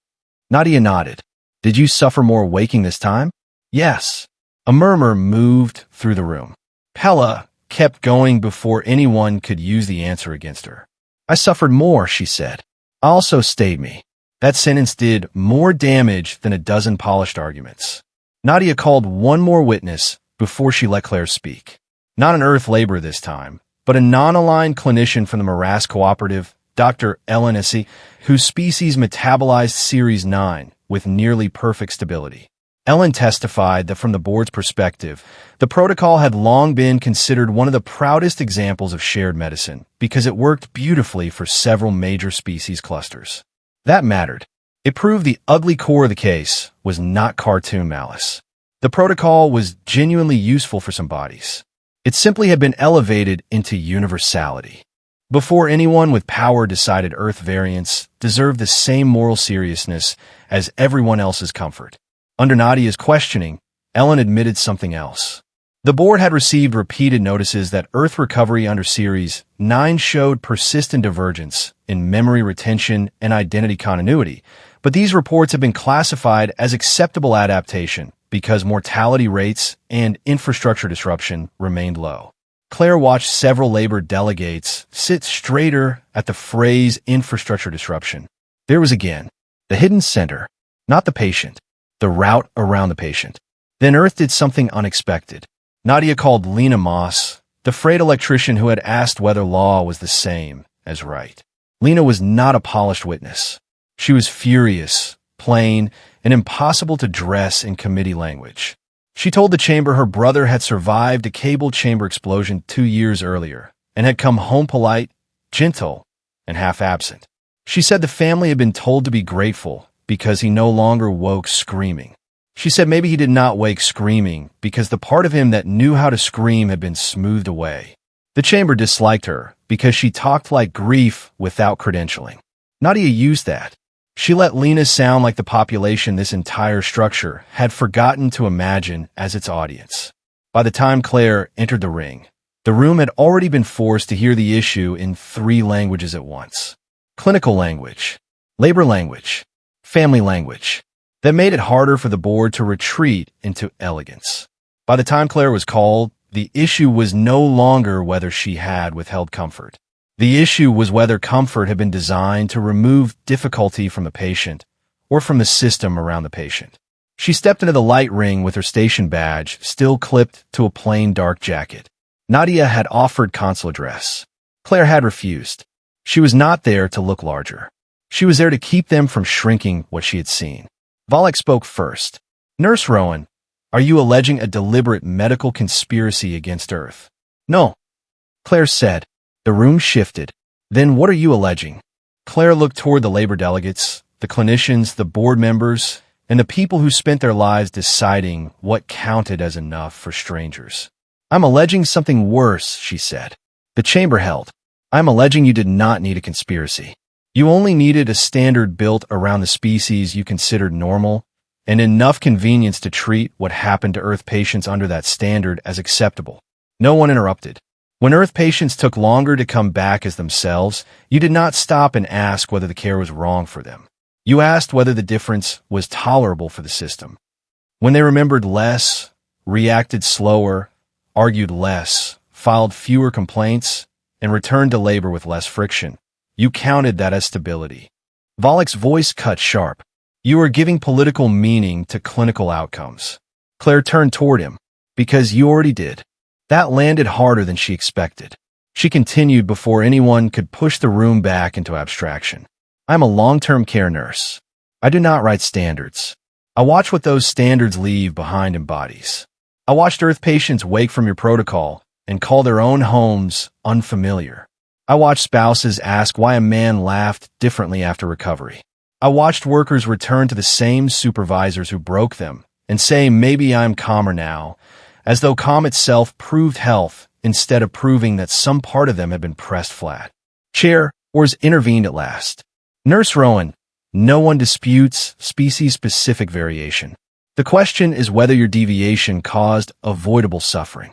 Speaker 1: Nadia nodded. Did you suffer more waking this time? Yes. A murmur moved through the room. Pella kept going before anyone could use the answer against her. I suffered more, she said. Also stayed me. That sentence did more damage than a dozen polished arguments. Nadia called one more witness before she let Claire speak. Not an Earth laborer this time, but a non-aligned clinician from the Morass Cooperative, Dr. Ellen Essie, whose species metabolized Series 9 with nearly perfect stability. Ellen testified that from the board's perspective, the protocol had long been considered one of the proudest examples of shared medicine because it worked beautifully for several major species clusters. That mattered. It proved the ugly core of the case was not cartoon malice. The protocol was genuinely useful for some bodies. It simply had been elevated into universality. Before anyone with power decided Earth variants deserved the same moral seriousness as everyone else's comfort. Under Nadia's questioning, Ellen admitted something else. The board had received repeated notices that Earth recovery under Series 9 showed persistent divergence in memory retention and identity continuity, but these reports have been classified as acceptable adaptation because mortality rates and infrastructure disruption remained low. Claire watched several labor delegates sit straighter at the phrase infrastructure disruption. There was again the hidden center, not the patient. The route around the patient. Then Earth did something unexpected. Nadia called Lena Moss, the frayed electrician who had asked whether law was the same as right. Lena was not a polished witness. She was furious, plain, and impossible to dress in committee language. She told the chamber her brother had survived a cable chamber explosion 2 years earlier and had come home polite, gentle, and half absent. She said the family had been told to be grateful because he no longer woke screaming. She said maybe he did not wake screaming because the part of him that knew how to scream had been smoothed away. The chamber disliked her because she talked like grief without credentialing. Nadia used that. She let Lena sound like the population this entire structure had forgotten to imagine as its audience. By the time Claire entered the ring, the room had already been forced to hear the issue in 3 languages at once. Clinical language, labor language, family language. That made it harder for the board to retreat into elegance. By the time Claire was called, the issue was no longer whether she had withheld comfort. The issue was whether comfort had been designed to remove difficulty from the patient or from the system around the patient. She stepped into the light ring with her station badge still clipped to a plain dark jacket. Nadia had offered consular dress. Claire had refused. She was not there to look larger. She was there to keep them from shrinking what she had seen. Valak spoke first. Nurse Rowan, are you alleging a deliberate medical conspiracy against Earth? No. Claire said. The room shifted. Then what are you alleging? Claire looked toward the labor delegates, the clinicians, the board members, and the people who spent their lives deciding what counted as enough for strangers. I'm alleging something worse, she said. The chamber held. I'm alleging you did not need a conspiracy. You only needed a standard built around the species you considered normal, and enough convenience to treat what happened to Earth patients under that standard as acceptable. No one interrupted. When Earth patients took longer to come back as themselves, you did not stop and ask whether the care was wrong for them. You asked whether the difference was tolerable for the system. When they remembered less, reacted slower, argued less, filed fewer complaints, and returned to labor with less friction, you counted that as stability. Valak's voice cut sharp. You are giving political meaning to clinical outcomes. Claire turned toward him. Because you already did. That landed harder than she expected. She continued before anyone could push the room back into abstraction. I'm a long-term care nurse. I do not write standards. I watch what those standards leave behind in bodies. I watched Earth patients wake from your protocol and call their own homes unfamiliar. I watched spouses ask why a man laughed differently after recovery. I watched workers return to the same supervisors who broke them and say, maybe I'm calmer now, as though calm itself proved health instead of proving that some part of them had been pressed flat. Chair Ors intervened at last. Nurse Rowan, no one disputes species-specific variation. The question is whether your deviation caused avoidable suffering.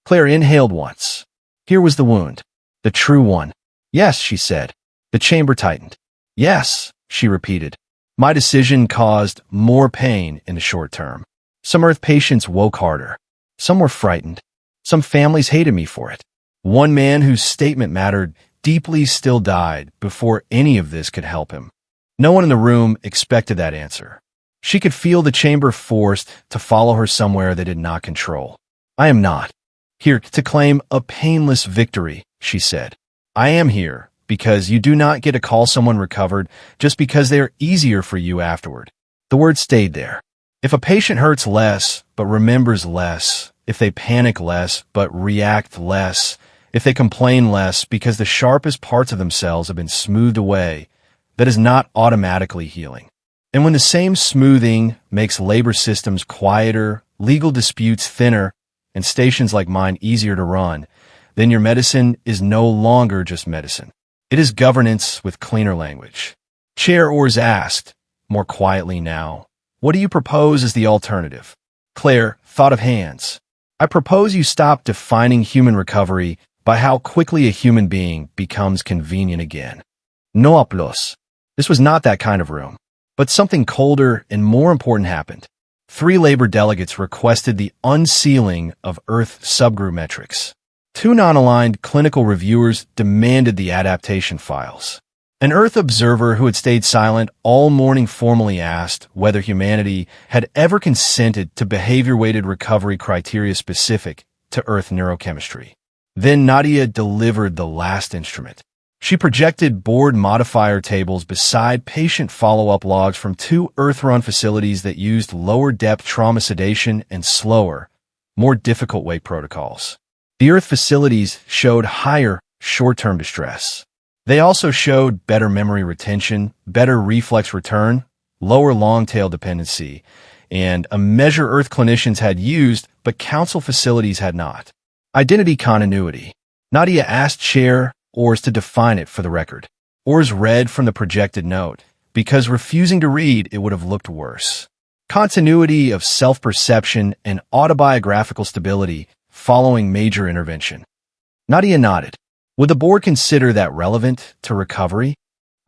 Speaker 1: Claire inhaled once. Here was the wound. The true one. Yes, she said. The chamber tightened. Yes, she repeated. My decision caused more pain in the short term. Some Earth patients woke harder. Some were frightened. Some families hated me for it. One man whose statement mattered deeply still died before any of this could help him. No one in the room expected that answer. She could feel the chamber forced to follow her somewhere they did not control. I am not here to claim a painless victory, she said. I am here because you do not get to call someone recovered just because they are easier for you afterward. The word stayed there. If a patient hurts less but remembers less, if they panic less but react less, if they complain less because the sharpest parts of themselves have been smoothed away, that is not automatically healing. And when the same smoothing makes labor systems quieter, legal disputes thinner, and stations like mine easier to run, then your medicine is no longer just medicine. It is governance with cleaner language. Chair Ors asked, more quietly now, what do you propose as the alternative? Claire thought of hands. I propose you stop defining human recovery by how quickly a human being becomes convenient again. No aplausos. This was not that kind of room. But something colder and more important happened. 3 labor delegates requested the unsealing of Earth subgroup metrics. 2 non-aligned clinical reviewers demanded the adaptation files. An Earth observer who had stayed silent all morning formally asked whether humanity had ever consented to behavior-weighted recovery criteria specific to Earth neurochemistry. Then Nadia delivered the last instrument. She projected board modifier tables beside patient follow-up logs from 2 Earth-run facilities that used lower-depth trauma sedation and slower, more difficult wake protocols. The Earth facilities showed higher short-term distress. They also showed better memory retention, better reflex return, lower long-tail dependency, and a measure Earth clinicians had used, but Council facilities had not. Identity continuity. Nadia asked Chair Ors to define it for the record. Ors read from the projected note, because refusing to read it would have looked worse. Continuity of self-perception and autobiographical stability following major intervention. Nadia nodded. Would the board consider that relevant to recovery?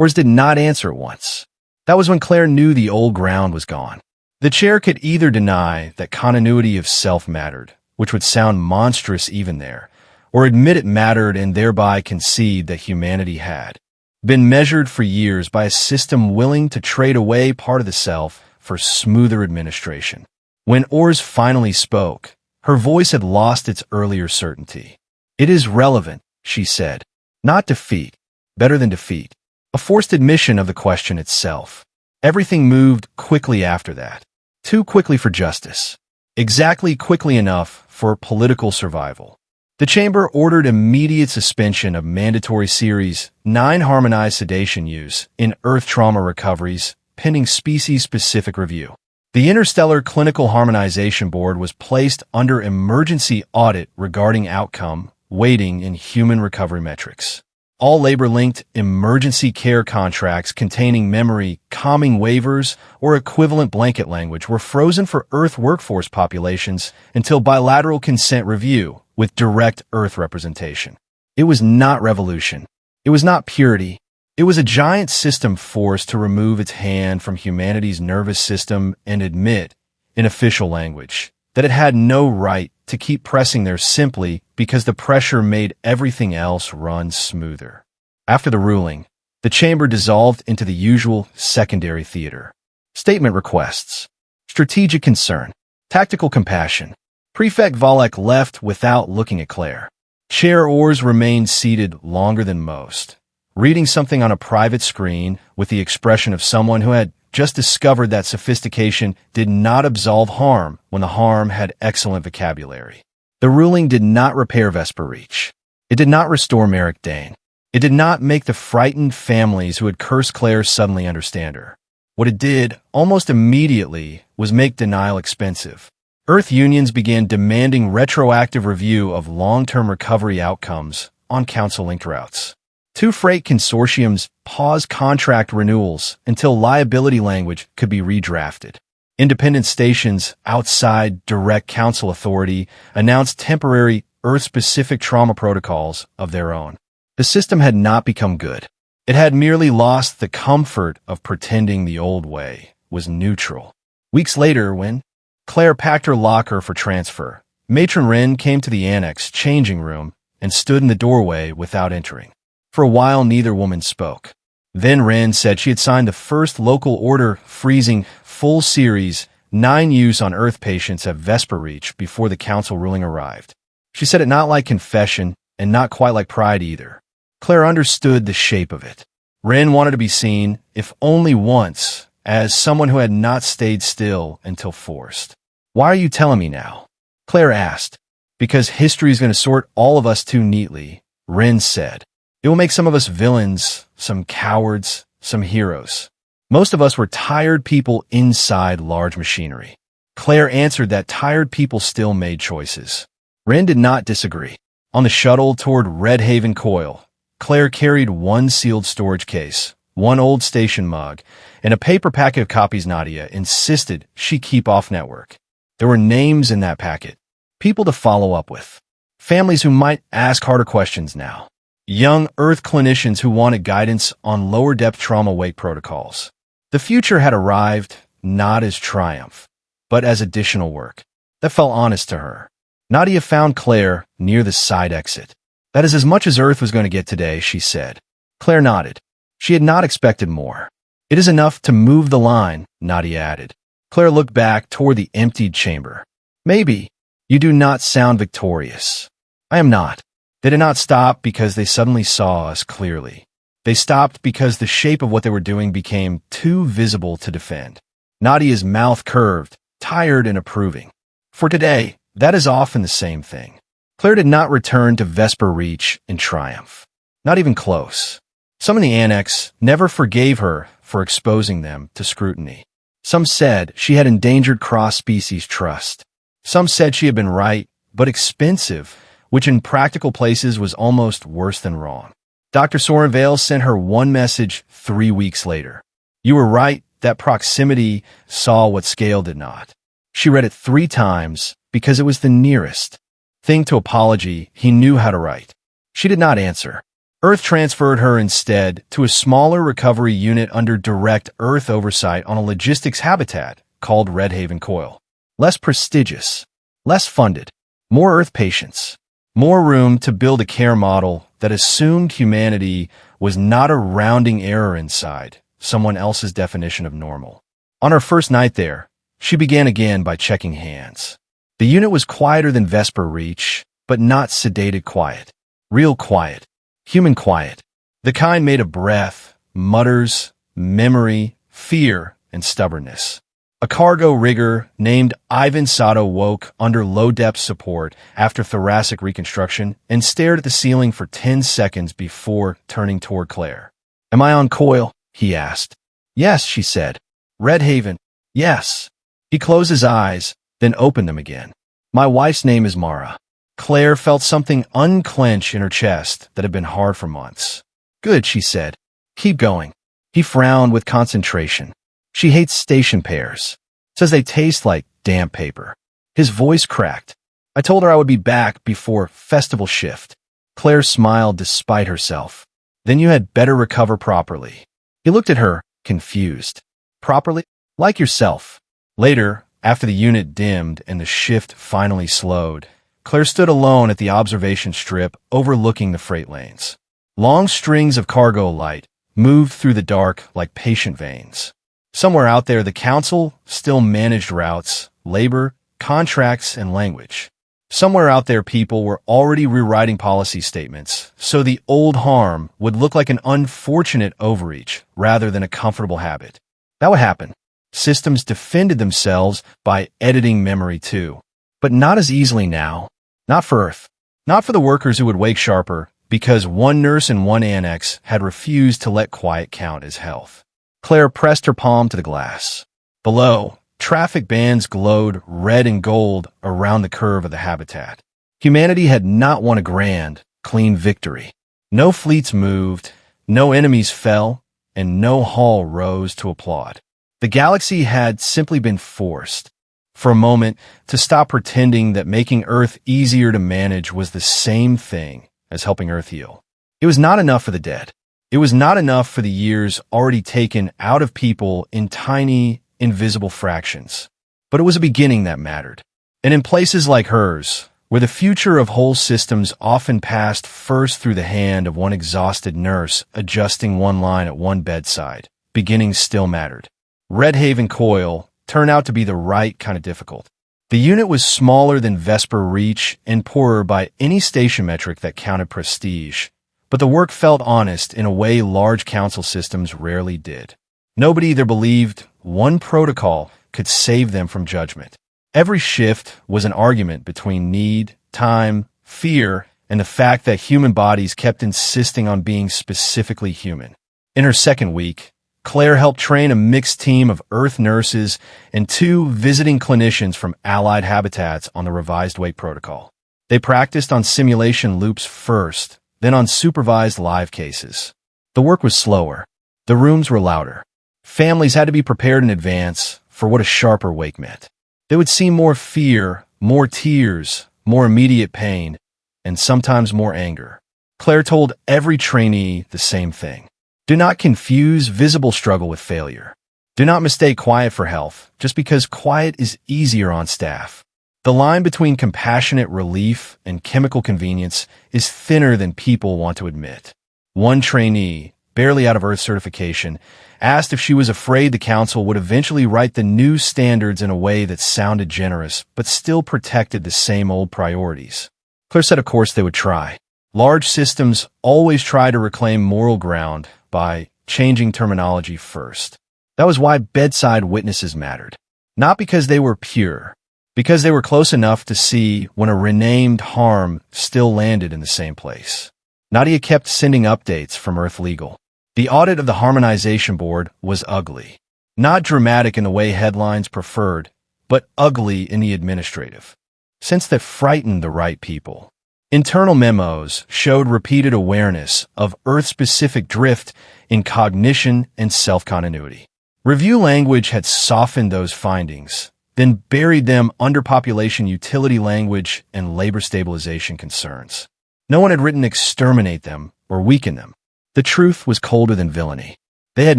Speaker 1: Ors did not answer at once. That was when Claire knew the old ground was gone. The chair could either deny that continuity of self mattered, which would sound monstrous even there, or admit it mattered and thereby concede that humanity had been measured for years by a system willing to trade away part of the self for smoother administration. When Ors finally spoke, her voice had lost its earlier certainty. It is relevant, she said. Not defeat. Better than defeat. A forced admission of the question itself. Everything moved quickly after that. Too quickly for justice. Exactly quickly enough for political survival. The chamber ordered immediate suspension of mandatory Series 9 harmonized sedation use in Earth trauma recoveries, pending species-specific review. The Interstellar Clinical Harmonization Board was placed under emergency audit regarding outcome, weighting, and human recovery metrics. All labor-linked emergency care contracts containing memory, calming waivers, or equivalent blanket language were frozen for Earth workforce populations until bilateral consent review with direct Earth representation. It was not revolution. It was not purity. It was a giant system forced to remove its hand from humanity's nervous system and admit, in official language, that it had no right to keep pressing there simply because the pressure made everything else run smoother. After the ruling, the chamber dissolved into the usual secondary theater. Statement requests. Strategic concern. Tactical compassion. Prefect Valek left without looking at Claire. Chair Ors remained seated longer than most, reading something on a private screen with the expression of someone who had just discovered that sophistication did not absolve harm when the harm had excellent vocabulary. The ruling did not repair Vesper Reach. It did not restore Merrick Dane. It did not make the frightened families who had cursed Claire suddenly understand her. What it did, almost immediately, was make denial expensive. Earth unions began demanding retroactive review of long-term recovery outcomes on Council-linked routes. 2 freight consortiums paused contract renewals until liability language could be redrafted. Independent stations outside direct Council authority announced temporary Earth-specific trauma protocols of their own. The system had not become good. It had merely lost the comfort of pretending the old way was neutral. Weeks later, when Claire packed her locker for transfer, Matron Wren came to the annex changing room and stood in the doorway without entering. For a while, neither woman spoke. Then Wren said she had signed the first local order freezing full Series 9 use on Earth patients at Vesper Reach before the Council ruling arrived. She said it not like confession and not quite like pride either. Claire understood the shape of it. Wren wanted to be seen, if only once, as someone who had not stayed still until forced. Why are you telling me now? Claire asked. Because history is going to sort all of us too neatly, Wren said. It will make some of us villains, some cowards, some heroes. Most of us were tired people inside large machinery. Claire answered that tired people still made choices. Wren did not disagree. On the shuttle toward Red Haven Coil, Claire carried 1 sealed storage case, 1 old station mug, and a paper packet of copies Nadia insisted she keep off network. There were names in that packet, people to follow up with, families who might ask harder questions now. Young Earth clinicians who wanted guidance on lower-depth trauma wake protocols. The future had arrived, not as triumph, but as additional work. That felt honest to her. Nadia found Claire near the side exit. That is as much as Earth was going to get today, she said. Claire nodded. She had not expected more. It is enough to move the line, Nadia added. Claire looked back toward the emptied chamber. Maybe. You do not sound victorious. I am not. They did not stop because they suddenly saw us clearly. They stopped because the shape of what they were doing became too visible to defend. Nadia's mouth curved, tired and approving. For today, that is often the same thing. Claire did not return to Vesper Reach in triumph. Not even close. Some in the annex never forgave her for exposing them to scrutiny. Some said she had endangered cross-species trust. Some said she had been right, but expensive, which in practical places was almost worse than wrong. Dr. Sorenvale sent her one message 3 weeks later. You were right, that proximity saw what scale did not. She read it 3 times because it was the nearest thing to apology he knew how to write. She did not answer. Earth transferred her instead to a smaller recovery unit under direct Earth oversight on a logistics habitat called Red Haven Coil. Less prestigious, less funded, more Earth patients, more room to build a care model that assumed humanity was not a rounding error inside someone else's definition of normal. On her first night there, she began again by checking hands. The unit was quieter than Vesper Reach, but not sedated quiet. Real quiet. Human quiet. The kind made of breath, mutters, memory, fear, and stubbornness. A cargo rigger named Ivan Sato woke under low-depth support after thoracic reconstruction and stared at the ceiling for 10 seconds before turning toward Claire. Am I on coil? He asked. Yes, she said. Red Haven. Yes. He closed his eyes, then opened them again. My wife's name is Mara. Claire felt something unclench in her chest that had been hard for months. Good, she said. Keep going. He frowned with concentration. She hates station pears. Says they taste like damp paper. His voice cracked. I told her I would be back before festival shift. Claire smiled despite herself. Then you had better recover properly. He looked at her, confused. Properly? Like yourself. Later, after the unit dimmed and the shift finally slowed, Claire stood alone at the observation strip overlooking the freight lanes. Long strings of cargo light moved through the dark like patient veins. Somewhere out there, the council still managed routes, labor, contracts, and language. Somewhere out there, people were already rewriting policy statements, so the old harm would look like an unfortunate overreach rather than a comfortable habit. That would happen. Systems defended themselves by editing memory too. But not as easily now. Not for Earth. Not for the workers who would wake sharper because one nurse in one annex had refused to let quiet count as health. Claire pressed her palm to the glass. Below, traffic bands glowed red and gold around the curve of the habitat. Humanity had not won a grand, clean victory. No fleets moved, no enemies fell, and no hull rose to applaud. The galaxy had simply been forced, for a moment, to stop pretending that making Earth easier to manage was the same thing as helping Earth heal. It was not enough for the dead. It was not enough for the years already taken out of people in tiny, invisible fractions. But it was a beginning that mattered. And in places like hers, where the future of whole systems often passed first through the hand of one exhausted nurse adjusting one line at one bedside, beginnings still mattered. Red Haven Coil turned out to be the right kind of difficult. The unit was smaller than Vesper Reach and poorer by any station metric that counted prestige. But the work felt honest in a way large council systems rarely did. Nobody there believed one protocol could save them from judgment. Every shift was an argument between need, time, fear, and the fact that human bodies kept insisting on being specifically human. In her second week, Claire helped train a mixed team of Earth nurses and 2 visiting clinicians from allied habitats on the revised wake protocol. They practiced on simulation loops first, then on supervised live cases. The work was slower. The rooms were louder. Families had to be prepared in advance for what a sharper wake meant. They would see more fear, more tears, more immediate pain, and sometimes more anger. Claire told every trainee the same thing. Do not confuse visible struggle with failure. Do not mistake quiet for health, just because quiet is easier on staff. The line between compassionate relief and chemical convenience is thinner than people want to admit. One trainee, barely out of Earth certification, asked if she was afraid the council would eventually write the new standards in a way that sounded generous, but still protected the same old priorities. Claire said of course they would try. Large systems always try to reclaim moral ground by changing terminology first. That was why bedside witnesses mattered. Not because they were pure, because they were close enough to see when a renamed harm still landed in the same place. Nadia kept sending updates from Earth Legal. The audit of the Harmonization Board was ugly. Not dramatic in the way headlines preferred, but ugly in the administrative sense that frightened the right people. Internal memos showed repeated awareness of Earth-specific drift in cognition and self-continuity. Review language had softened those findings, then buried them under population utility language and labor stabilization concerns. No one had written exterminate them or weaken them. The truth was colder than villainy. They had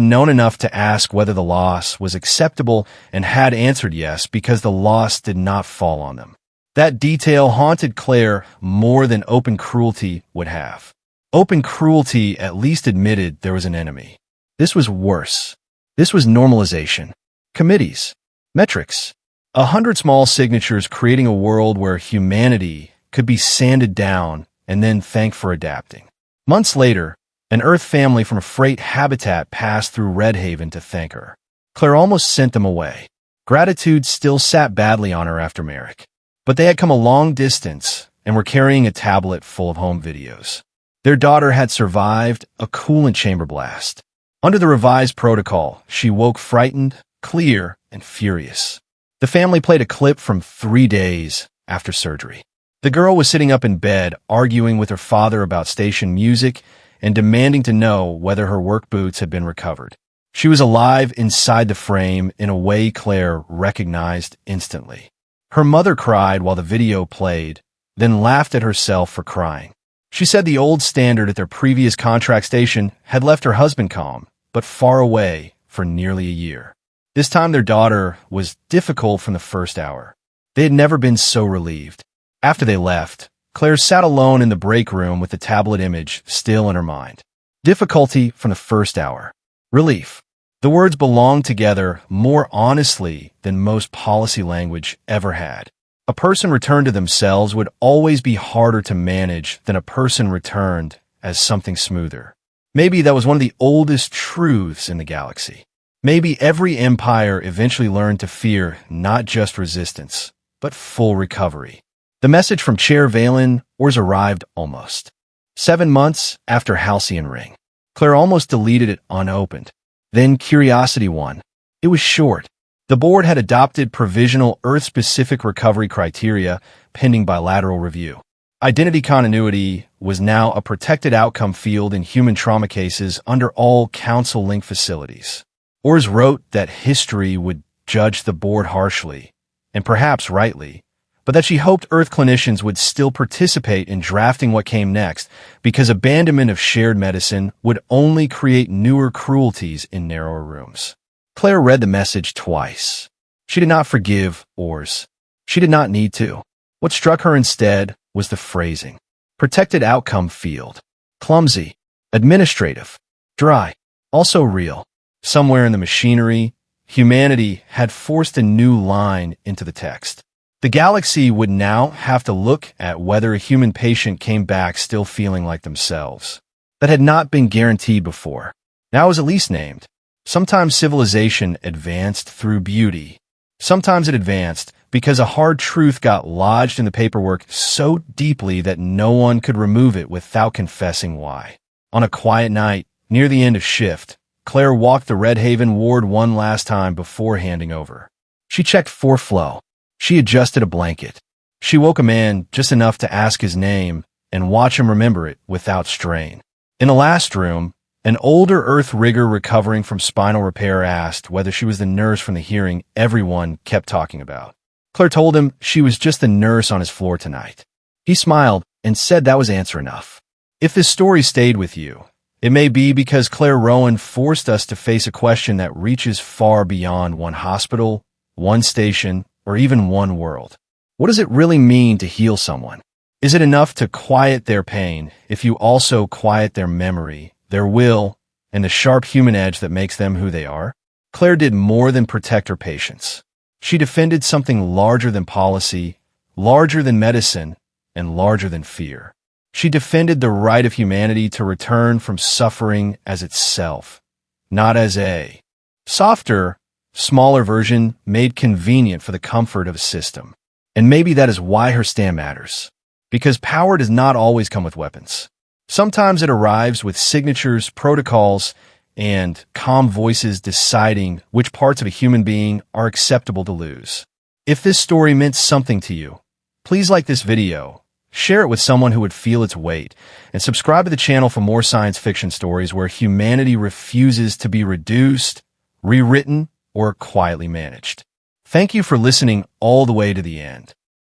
Speaker 1: known enough to ask whether the loss was acceptable and had answered yes because the loss did not fall on them. That detail haunted Claire more than open cruelty would have. Open cruelty at least admitted there was an enemy. This was worse. This was normalization. Committees. Metrics. 100 small signatures creating a world where humanity could be sanded down and then thanked for adapting. Months later, an Earth family from a freight habitat passed through Red Haven to thank her. Claire almost sent them away. Gratitude still sat badly on her after Merrick. But they had come a long distance and were carrying a tablet full of home videos. Their daughter had survived a coolant chamber blast. Under the revised protocol, she woke frightened, clear, and furious. The family played a clip from 3 days after surgery. The girl was sitting up in bed, arguing with her father about station music and demanding to know whether her work boots had been recovered. She was alive inside the frame in a way Claire recognized instantly. Her mother cried while the video played, then laughed at herself for crying. She said the old standard at their previous contract station had left her husband calm, but far away for nearly a year. This time their daughter was difficult from the first hour. They had never been so relieved. After they left, Claire sat alone in the break room with the tablet image still in her mind. Difficulty from the first hour. Relief. The words belonged together more honestly than most policy language ever had. A person returned to themselves would always be harder to manage than a person returned as something smoother. Maybe that was one of the oldest truths in the galaxy. Maybe every empire eventually learned to fear not just resistance, but full recovery. The message from Chair Valen Ors arrived almost 7 months after Halcyon Ring. Claire almost deleted it unopened. Then Curiosity won. It was short. The board had adopted provisional Earth-specific recovery criteria pending bilateral review. Identity continuity was now a protected outcome field in human trauma cases under all Council-linked facilities. Ors wrote that history would judge the board harshly, and perhaps rightly, but that she hoped Earth clinicians would still participate in drafting what came next because abandonment of shared medicine would only create newer cruelties in narrower rooms. Claire read the message twice. She did not forgive Ors. She did not need to. What struck her instead was the phrasing. Protected outcome field. Clumsy. Administrative. Dry. Also real. Somewhere in the machinery, humanity had forced a new line into the text. The galaxy would now have to look at whether a human patient came back still feeling like themselves. That had not been guaranteed before. Now it was at least named. Sometimes civilization advanced through beauty. Sometimes it advanced because a hard truth got lodged in the paperwork so deeply that no one could remove it without confessing why. On a quiet night, near the end of shift, Claire walked the Red Haven ward one last time before handing over. She checked for flow. She adjusted a blanket. She woke a man just enough to ask his name and watch him remember it without strain. In the last room, an older Earth rigger recovering from spinal repair asked whether she was the nurse from the hearing everyone kept talking about. Claire told him she was just the nurse on his floor tonight. He smiled and said that was answer enough. If this story stayed with you, it may be because Claire Rowan forced us to face a question that reaches far beyond one hospital, one station, or even one world. What does it really mean to heal someone? Is it enough to quiet their pain if you also quiet their memory, their will, and the sharp human edge that makes them who they are? Claire did more than protect her patients. She defended something larger than policy, larger than medicine, and larger than fear. She defended the right of humanity to return from suffering as itself, not as a softer, smaller version made convenient for the comfort of a system. And maybe that is why her stand matters. Because power does not always come with weapons. Sometimes it arrives with signatures, protocols, and calm voices deciding which parts of a human being are acceptable to lose. If this story meant something to you, please like this video, share it with someone who would feel its weight, and subscribe to the channel for more science fiction stories where humanity refuses to be reduced, rewritten, or quietly managed. Thank you for listening all the way to the end.